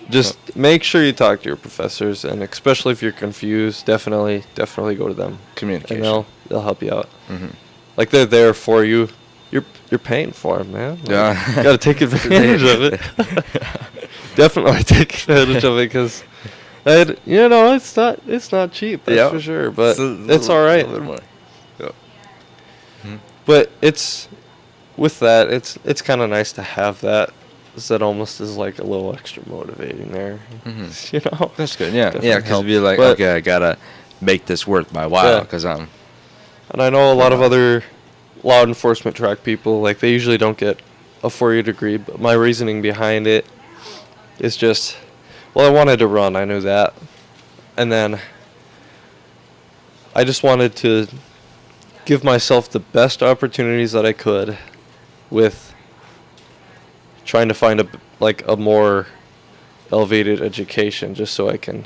Speaker 2: Just make sure you talk to your professors, and especially if you're confused, definitely go to them.
Speaker 1: Communication.
Speaker 2: And they'll help you out. Like, they're there for you. You're paying for them, man. You got to take advantage of it. Definitely take advantage of it, because it's not cheap. That's for sure, but it's all right. But it's kind of nice to have that. That almost is like a little extra motivating there.
Speaker 1: That's good. Yeah, because you'd be like, okay, I gotta make this worth my while, because I'm.
Speaker 2: And I know a lot of other law enforcement track people, like, they usually don't get a 4-year degree, but my reasoning behind it is just, well, I wanted to run, I knew that, and then I just wanted to give myself the best opportunities that I could with trying to find a more elevated education, just so I can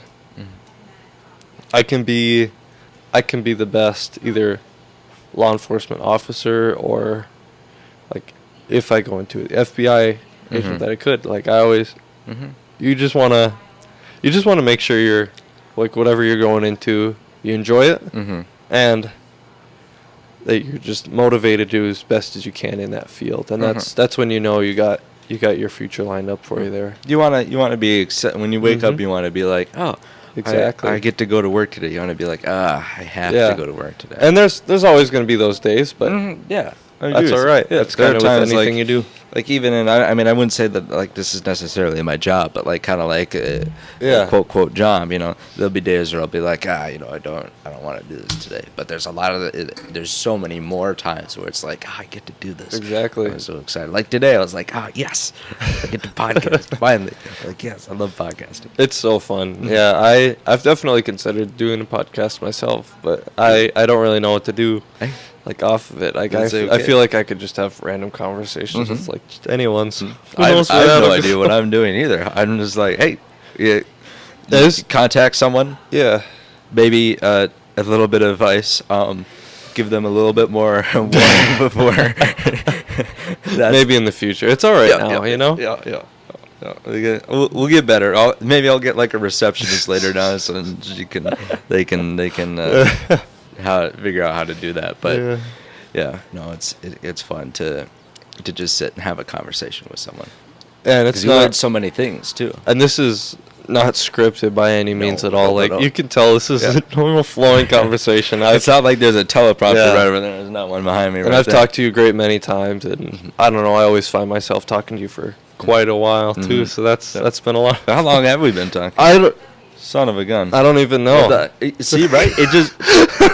Speaker 2: be the best either law enforcement officer or, like, if I go into the FBI agent that I could. Like, I always you just want to make sure you're, like, whatever you're going into, you enjoy it, and that you're just motivated to do as best as you can in that field, and that's when you got your future lined up for you there.
Speaker 1: You want to be when you wake up, you want to be like, oh, exactly. I get to go to work today. You want to be like, I have to go to work today.
Speaker 2: And there's always going to be those days, but That's all right. That's kind of with anything you do.
Speaker 1: Like even in, I mean, I wouldn't say that like this is necessarily my job, but like kind of like a quote job. You know, there'll be days where I'll be like, I don't want to do this today. But there's a lot of there's so many more times where it's like, I get to do this.
Speaker 2: Exactly.
Speaker 1: I'm so excited. Like today, I was like, yes, I get to podcast finally. Like yes, I love podcasting.
Speaker 2: It's so fun. Mm-hmm. Yeah, I've definitely considered doing a podcast myself, but I don't really know what to do. Like off of it, like I feel like I could just have random conversations with like anyone's.
Speaker 1: I have no idea what I'm doing either. I'm just like, hey, contact someone.
Speaker 2: Yeah,
Speaker 1: maybe a little bit of advice. Give them a little bit more warning before.
Speaker 2: Maybe in the future. It's all right now, you know.
Speaker 1: Yeah. We'll get better. Maybe I'll get like a receptionist later now, so they can. Figure out how to do that, but no, it's fun to just sit and have a conversation with someone,
Speaker 2: and it's
Speaker 1: you learn so many things too.
Speaker 2: And this is not scripted by any means at all. Like you can tell, this is a normal flowing conversation.
Speaker 1: It's not like there's a teleprompter right over there. There's not one behind me.
Speaker 2: And I've talked to you a great many times, and I don't know. I always find myself talking to you for quite a while too. So that's been a lot.
Speaker 1: How long have we been talking? Son of a gun.
Speaker 2: I don't even know.
Speaker 1: See, right? It just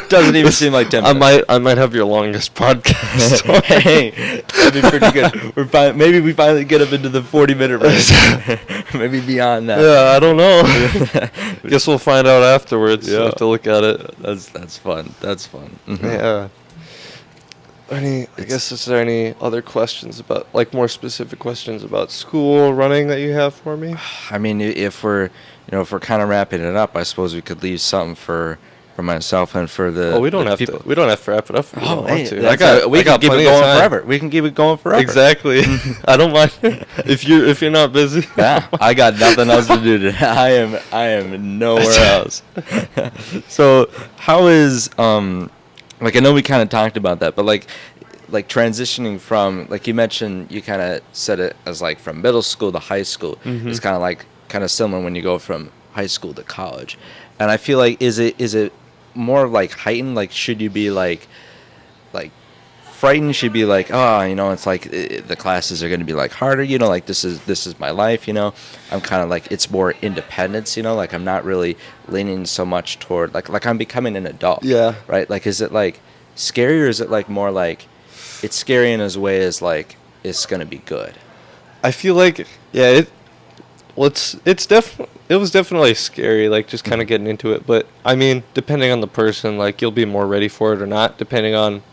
Speaker 1: doesn't even seem like 10
Speaker 2: minutes. I might have your longest podcast.
Speaker 1: Hey, that'd be pretty good. Maybe we finally get up into the 40-minute range. Maybe beyond that.
Speaker 2: Yeah, I don't know. Guess we'll find out afterwards. Yeah. We'll have to look at it.
Speaker 1: That's fun. That's fun. Mm-hmm.
Speaker 2: Yeah. Is there any other questions about, like, more specific questions about school running that you have for me?
Speaker 1: I mean, if we're kind of wrapping it up, I suppose we could leave something for myself and for the.
Speaker 2: Oh, we don't have to wrap it up. If we don't want
Speaker 1: to. We can keep it going forever. We can keep it going forever.
Speaker 2: Exactly. I don't mind if you're not busy.
Speaker 1: Yeah, I got nothing else to do today. I am nowhere else. So how is like, I know we kind of talked about that, but like transitioning from, like you mentioned, you kind of said it as like from middle school to high school. Mm-hmm. It's kind of similar when you go from high school to college. And I feel like, is it more like heightened? Like, should you be like frightened? Should be like, it's like the classes are going to be like harder, like this is my life, I'm kind of like, it's more independence, like I'm not really leaning so much toward like I'm becoming an adult.
Speaker 2: Yeah.
Speaker 1: Right. Like, is it like scary, or is it like more like it's scary in a way as like it's going to be good?
Speaker 2: I feel like, it was definitely scary, like just kind of getting into it. But I mean, depending on the person, like you'll be more ready for it or not, depending on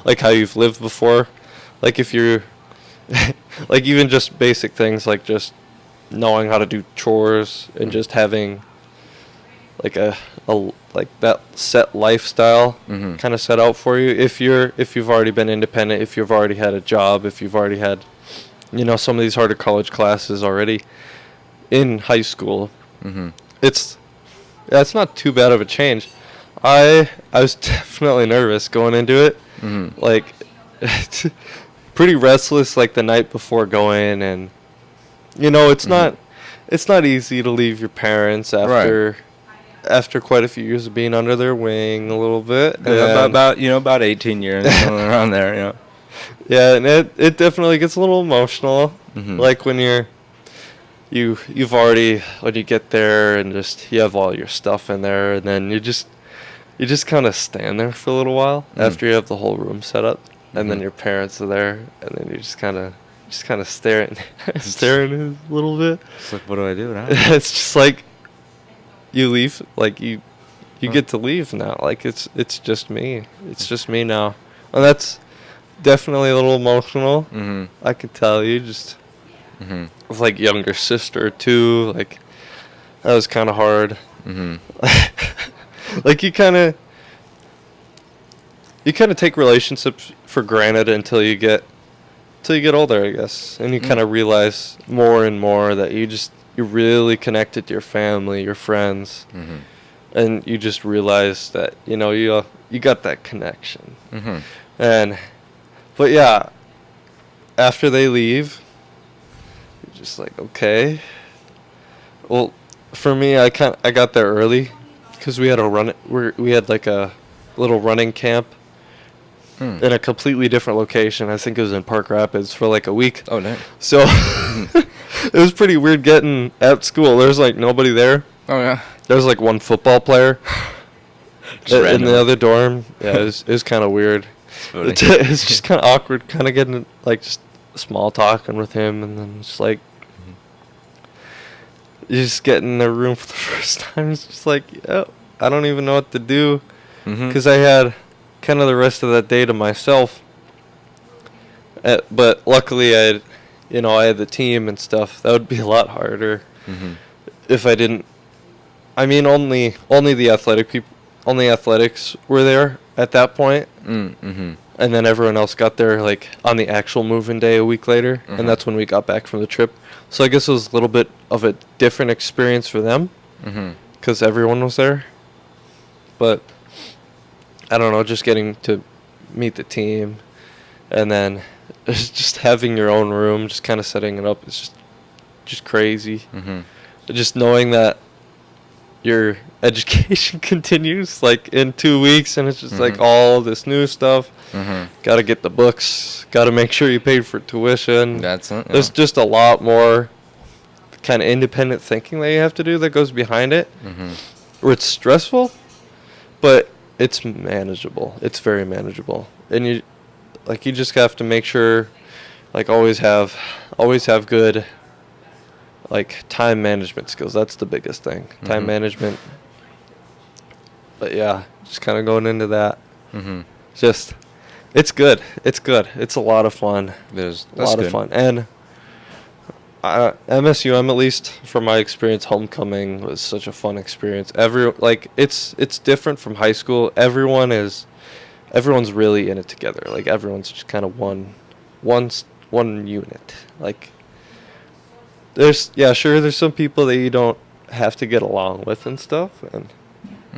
Speaker 2: like how you've lived before. Like if you're like even just basic things like just knowing how to do chores and just having like a like that set lifestyle kind of set out for you. If you've already been independent, if you've already had a job, if you've already had some of these harder college classes already in high school, it's not too bad of a change. I was definitely nervous going into it, like pretty restless like the night before going, and it's not easy to leave your parents after quite a few years of being under their wing a little bit.
Speaker 1: About 18 years around there.
Speaker 2: Yeah, and it definitely gets a little emotional, like when you've already, when you get there and just you have all your stuff in there, and then you just kind of stand there for a little while after you have the whole room set up, and then your parents are there, and then you just kind of staring a little bit.
Speaker 1: It's like, what do I do now?
Speaker 2: It's just like you leave, like you get to leave now. Like it's just me. It's just me now, and that's definitely a little emotional. I could tell you just. With like younger sister too, like that was kind of hard. Like you kind of take relationships for granted until you get older, I guess, and you kind of realize more and more that you're really connected to your family, your friends, and you just realize that you got that connection. But yeah, after they leave, just like, okay. Well, for me, I got there early because we had like a little running camp in a completely different location. I think it was in Park Rapids for like a week.
Speaker 1: Oh, nice.
Speaker 2: So it was pretty weird getting at school. There's like nobody there.
Speaker 1: Oh, yeah.
Speaker 2: There's like one football player in the other dorm. Yeah, it was kind of weird. It's just kind of awkward, kind of getting like just small talking with him, and then just like you just get in the room for the first time. It's just like, I don't even know what to do, because I had kind of the rest of that day to myself. But luckily, I had the team and stuff. That would be a lot harder if I didn't. I mean, only the athletics were there at that point. And then everyone else got there like on the actual move-in day a week later, and that's when we got back from the trip. So I guess it was a little bit of a different experience for them, because everyone was there. But I don't know, just getting to meet the team, and then just having your own room, just kind of setting it up, is just crazy. Just knowing that your education continues like in 2 weeks, and it's just like all this new stuff. Got to get the books, got to make sure you paid for tuition.
Speaker 1: That's it.
Speaker 2: There's just a lot more kind of independent thinking that you have to do that goes behind it, where it's stressful, but it's manageable. It's very manageable, and you just have to make sure, like, always have good, like, time management skills. That's the biggest thing. Time management. But yeah, just kind of going into that. Just, it's good. It's good. It's a lot of fun.
Speaker 1: That's
Speaker 2: a lot of fun. And MSUM, at least from my experience, homecoming was such a fun experience. It's different from high school. Everyone's really in it together. Like, everyone's just kind of one unit. Like, there's some people that you don't have to get along with and stuff,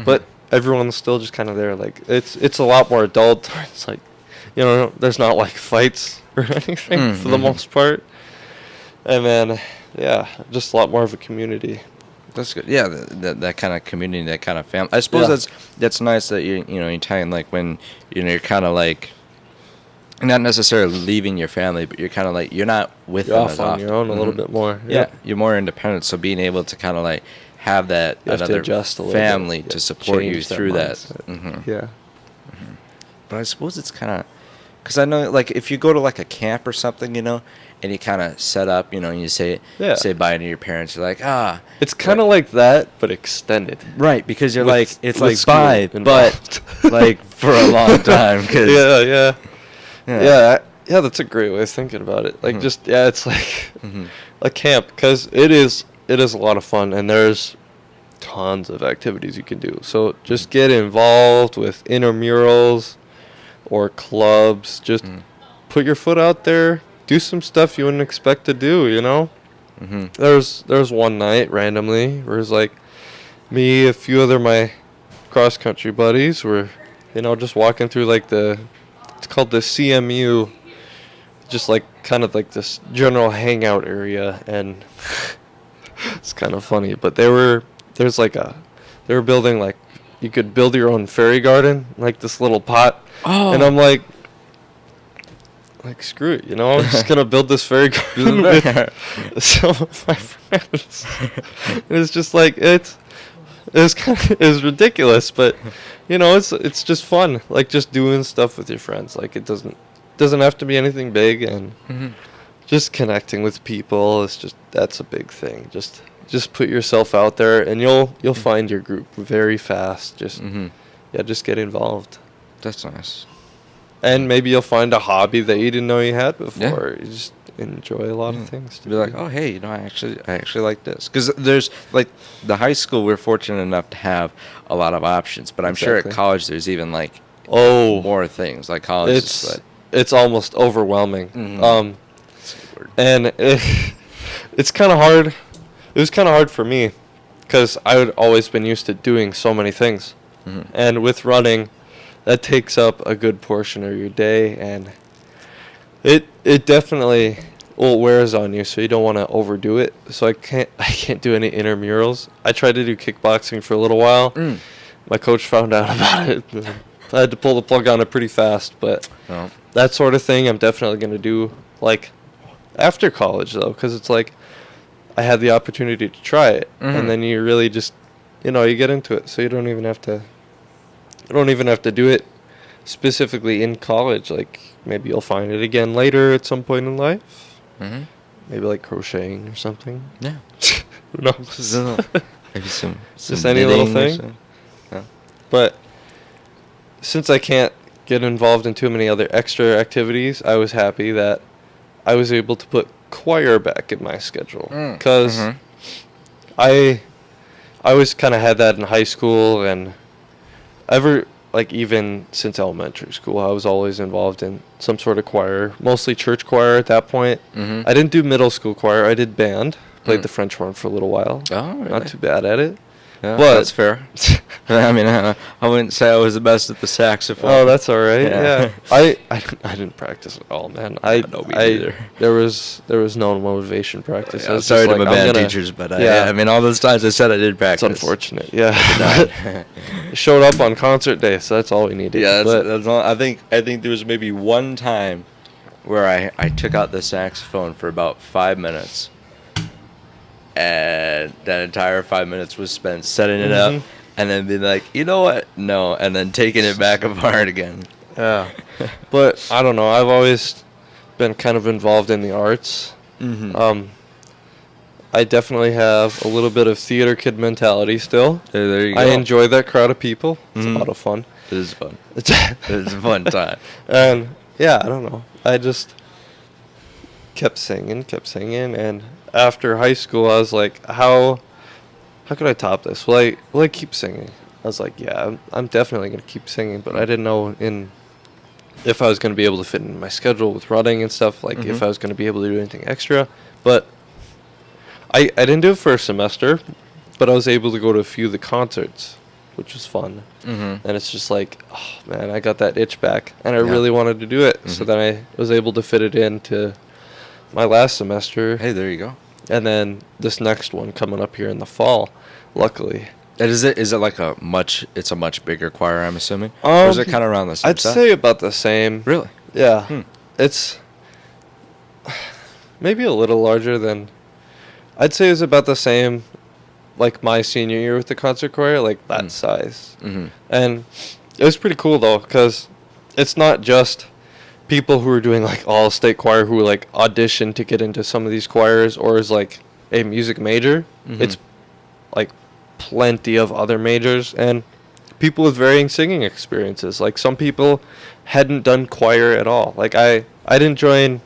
Speaker 2: but everyone's still just kind of there. Like, it's a lot more adult. It's like, there's not like fights or anything for the most part. And then, yeah, just a lot more of a community.
Speaker 1: That's good. Yeah, that kind of community, that kind of family. I suppose that's nice that you're tying, like, when you're kind of like not necessarily leaving your family, but you're kind of like you're not with them as often.
Speaker 2: You're on your own a little bit more.
Speaker 1: Yeah, you're more independent. So being able to kind of like have that another family to support you through that.
Speaker 2: Yeah.
Speaker 1: But I suppose it's kind of, because I know, like, if you go to like a camp or something, and you kind of set up, and you say bye to your parents, you're like,
Speaker 2: it's kind of like that, but extended.
Speaker 1: Right, because you're like, it's like bye, but like for a long time. Cause
Speaker 2: yeah, that's a great way of thinking about it. Like, it's like a camp, because it is a lot of fun, and there's tons of activities you can do. So just get involved with intramurals or clubs. Just put your foot out there. Do some stuff you wouldn't expect to do, There's one night randomly where it's like me, a few other my cross country buddies were, just walking through like it's called the CMU, just like kind of like this general hangout area, and it's kind of funny, but they were building, like, you could build your own fairy garden, like this little pot, and I'm like, screw it, I'm just gonna build this fairy garden with some of my friends. It's just like it's ridiculous, but it's just fun, like, just doing stuff with your friends. Like, it doesn't have to be anything big, and just connecting with people is that's a big thing. Just put yourself out there, and you'll find your group very fast. Just get involved.
Speaker 1: That's nice.
Speaker 2: And maybe you'll find a hobby that you didn't know you had before. You just enjoy a lot of things.
Speaker 1: To be like, oh, hey, I actually like this. Because there's, like, the high school, we're fortunate enough to have a lot of options. But I'm sure at college there's even, like, more things. Like, college
Speaker 2: it's almost overwhelming. And it's kind of hard. It was kind of hard for me, because I had always been used to doing so many things. And with running, that takes up a good portion of your day, and it definitely wears on you, so you don't want to overdo it. So I can't do any intramurals. I tried to do kickboxing for a little while. My coach found out about it, I had to pull the plug on it pretty fast, but that sort of thing I'm definitely going to do, like, after college, though, because it's like I had the opportunity to try it, and then you really just, you get into it, so you don't even have to do it specifically in college. Like, maybe you'll find it again later at some point in life. Maybe like crocheting or something.
Speaker 1: Yeah.
Speaker 2: Who knows?
Speaker 1: Maybe some
Speaker 2: just any little thing. Yeah. But since I can't get involved in too many other extra activities, I was happy that I was able to put choir back in my schedule. Because I always kind of had that in high school, and even since elementary school, I was always involved in some sort of choir, mostly church choir at that point. I didn't do middle school choir. I did band, played the French horn for a little while.
Speaker 1: Oh, really?
Speaker 2: Not too bad at it.
Speaker 1: Yeah, but that's fair. I mean, I wouldn't say I was the best at the saxophone.
Speaker 2: Oh, that's all right. Yeah. I didn't practice at all, man.
Speaker 1: Either.
Speaker 2: There was no motivation practice.
Speaker 1: Yeah, sorry to my band teachers, but I mean, all those times I said I did practice.
Speaker 2: It's unfortunate. Yeah. Showed up on concert day, so that's all we needed.
Speaker 1: Yeah, that's all. I think there was maybe one time where I took out the saxophone for about 5 minutes. And that entire 5 minutes was spent setting it up and then being like, you know what? No. And then taking it back apart again.
Speaker 2: Yeah. But I don't know. I've always been kind of involved in the arts. I definitely have a little bit of theater kid mentality still.
Speaker 1: There you go.
Speaker 2: I enjoy that crowd of people. It's a lot of fun.
Speaker 1: It is fun. It's a fun time.
Speaker 2: And yeah, I don't know. I just kept singing. And after high school, I was like, how could I top this? Will I keep singing? I was like, yeah, I'm definitely going to keep singing, but I didn't know if I was going to be able to fit in my schedule with running and stuff, like if I was going to be able to do anything extra. But I didn't do it for a semester, but I was able to go to a few of the concerts, which was fun. And it's just like, oh, man, I got that itch back, and I really wanted to do it. So then I was able to fit it into my last semester.
Speaker 1: Hey, there you go.
Speaker 2: And then this next one coming up here in the fall, luckily.
Speaker 1: And is it like it's a much bigger choir, I'm assuming? Or is it kind of around the same
Speaker 2: I'd
Speaker 1: size?
Speaker 2: say about the same.
Speaker 1: Really?
Speaker 2: Yeah. It's maybe a little larger than, I'd say it's about the same, like my senior year with the concert choir, like that size. And it was pretty cool though, because it's not just people who are doing like all state choir who like audition to get into some of these choirs or is like a music major. It's like plenty of other majors and people with varying singing experiences. Like some people hadn't done choir at all. Like I didn't join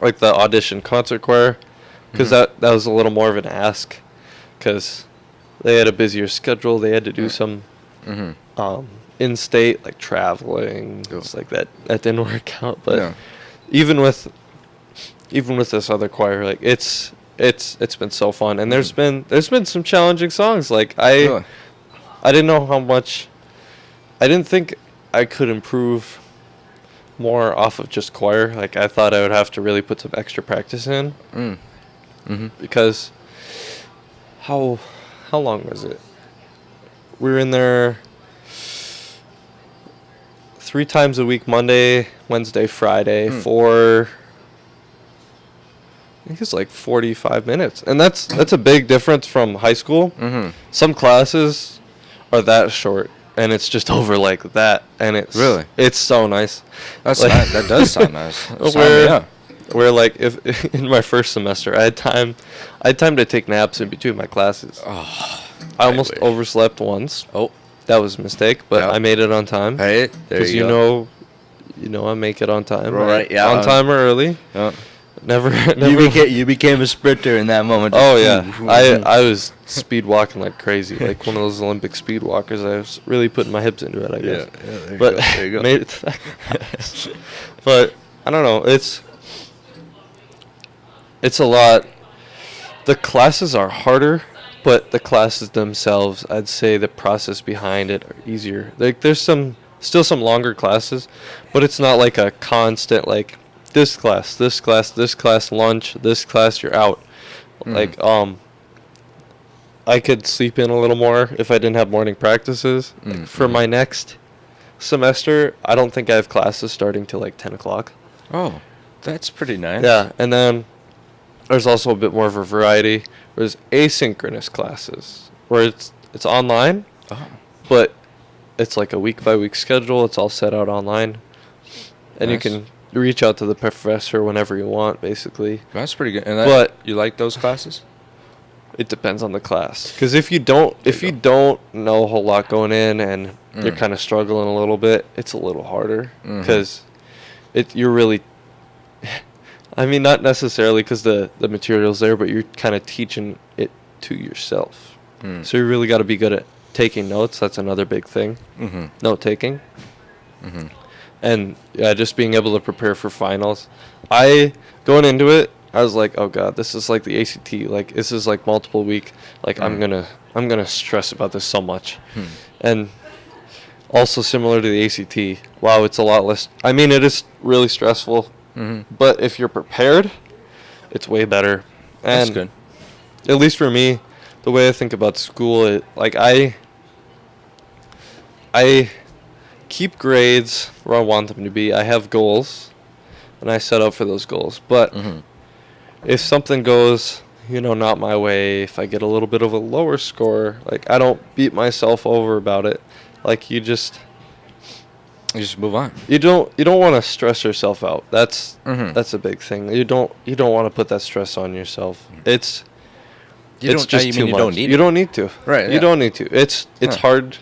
Speaker 2: like the audition concert choir because that was a little more of an ask because they had a busier schedule. They had to do some in-state, like traveling, it's like that didn't work out. But even with this other choir, like it's been so fun, and there's been some challenging songs. Like I didn't know how much. I didn't think I could improve more off of just choir. Like I thought I would have to really put some extra practice in, because how long was it? We were in there 3 times a week, Monday, Wednesday, Friday, for I think it's like 45 minutes. And that's a big difference from high school. Some classes are that short, and it's just over like that. And it's so nice.
Speaker 1: That's nice. That does sound nice.
Speaker 2: Where like if in my first semester I had time to take naps in between my classes. I almost overslept once. That was a mistake, but I made it on time.
Speaker 1: Hey, there you go.
Speaker 2: You know I make it on time.
Speaker 1: Right? Yeah.
Speaker 2: On time or early. Never.
Speaker 1: You became a sprinter in that moment.
Speaker 2: Oh yeah, I was speed walking like crazy, like one of those Olympic speed walkers. I was really putting my hips into it, I guess.
Speaker 1: Yeah.
Speaker 2: There you go. Made it. But I don't know. It's a lot. The classes are harder. But the classes themselves, I'd say the process behind it are easier. Like there's still some longer classes, but it's not like a constant like this class, lunch, this class, you're out. Like I could sleep in a little more if I didn't have morning practices. Like, for my next semester, I don't think I have classes starting till like 10 o'clock.
Speaker 1: Oh, that's pretty nice.
Speaker 2: Yeah, and then there's also a bit more of a variety. There's asynchronous classes where it's online, but it's like a week-by-week schedule. It's all set out online, and you can reach out to the professor whenever you want, basically.
Speaker 1: That's pretty good. And
Speaker 2: but
Speaker 1: you like those classes?
Speaker 2: It depends on the class. Because if you don't know a whole lot going in and you're kind of struggling a little bit, it's a little harder. Because you're really, I mean, not necessarily because the material's there, but you're kind of teaching it to yourself. So you really got to be good at taking notes. That's another big thing. Note taking. And just being able to prepare for finals. Going into it, I was like, oh god, this is like the ACT. Like this is like multiple week. Like I'm gonna stress about this so much. And also similar to the ACT. Wow, it's a lot less. I mean, it is really stressful. But if you're prepared, it's way better. And
Speaker 1: that's good.
Speaker 2: At least for me, the way I think about school, I keep grades where I want them to be. I have goals, and I set out for those goals. But if something goes, not my way, if I get a little bit of a lower score, like I don't beat myself over about it. Like you just
Speaker 1: move on.
Speaker 2: You don't want to stress yourself out. That's a big thing. You don't want to put that stress on yourself. It's just too much. You don't need to.
Speaker 1: Right.
Speaker 2: You don't need to. It's hard.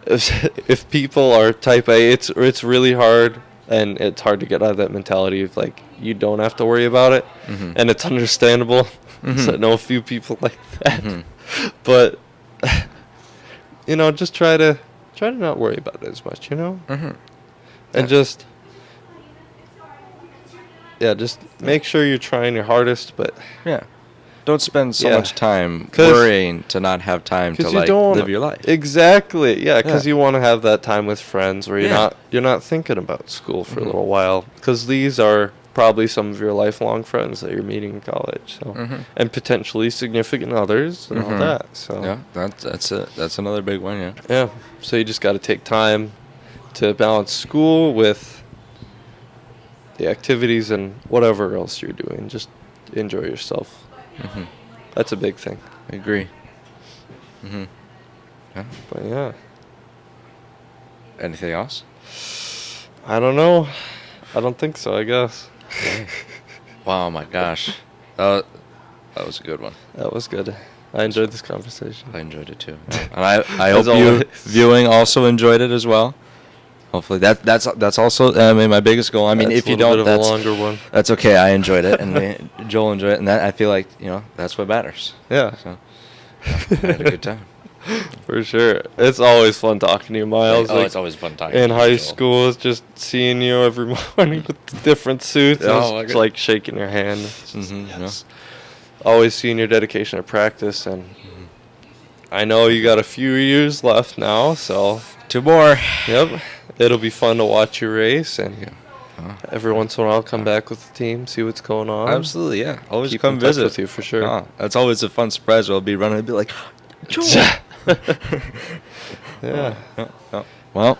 Speaker 2: If people are type A, it's really hard, and it's hard to get out of that mentality of like you don't have to worry about it, and it's understandable. So I know a few people like that, but just try to not worry about it as much, and just make sure you're trying your hardest, but
Speaker 1: don't spend so much time worrying to not have time to live your life.
Speaker 2: Exactly. Yeah, because you want to have that time with friends where you're not thinking about school for a little while, because these are probably some of your lifelong friends that you're meeting in college, so and potentially significant others and all that. So
Speaker 1: that's another big one.
Speaker 2: Yeah. So you just got to take time to balance school with the activities and whatever else you're doing. Just enjoy yourself. That's a big thing.
Speaker 1: I agree.
Speaker 2: But yeah.
Speaker 1: Anything else?
Speaker 2: I don't know. I don't think so, I guess.
Speaker 1: Wow, my gosh. That was a good one.
Speaker 2: That was good. I enjoyed this conversation.
Speaker 1: I enjoyed it too. And I hope you viewing also enjoyed it as well. Hopefully that's also my biggest goal. I mean, if you don't, that's a longer one. That's okay. I enjoyed it, and Joel enjoyed it, and that I feel like that's what matters.
Speaker 2: Yeah.
Speaker 1: So I had a good time.
Speaker 2: For sure. It's always fun talking to you, Miles.
Speaker 1: It's always fun talking to you.
Speaker 2: In high school, it's just seeing you every morning with different suits. It's like shaking your hand. Yes. Always seeing your dedication to practice, and I know you got a few years left now, so
Speaker 1: 2 more.
Speaker 2: Yep. It'll be fun to watch you race, and every once in a while come back with the team, see what's going on.
Speaker 1: Absolutely, yeah. Always
Speaker 2: Keep
Speaker 1: come
Speaker 2: in touch
Speaker 1: visit
Speaker 2: with you for sure.
Speaker 1: That's always a fun surprise. I'll be running and be like, Joel.
Speaker 2: Yeah.
Speaker 1: Well,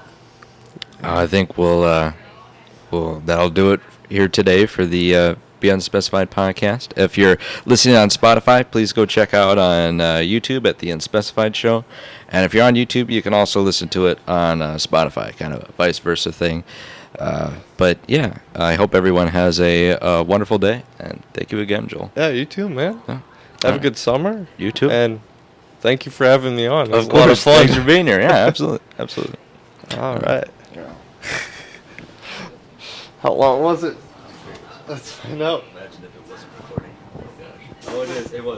Speaker 1: I think that'll do it here today for the Be Unspecified podcast. If you're listening on Spotify, please go check out on YouTube at the Unspecified Show. And if you're on YouTube, you can also listen to it on Spotify, kind of a vice versa thing. But yeah, I hope everyone has a wonderful day, and thank you again, Joel.
Speaker 2: Yeah, you too, man. Have a good summer.
Speaker 1: You too.
Speaker 2: And thank you for having me on. It was
Speaker 1: a lot of fun. Thanks for being here. Yeah, absolutely.
Speaker 2: All right. How long was it? Let's find out.
Speaker 1: Imagine if it wasn't recording. Oh, it is. It was.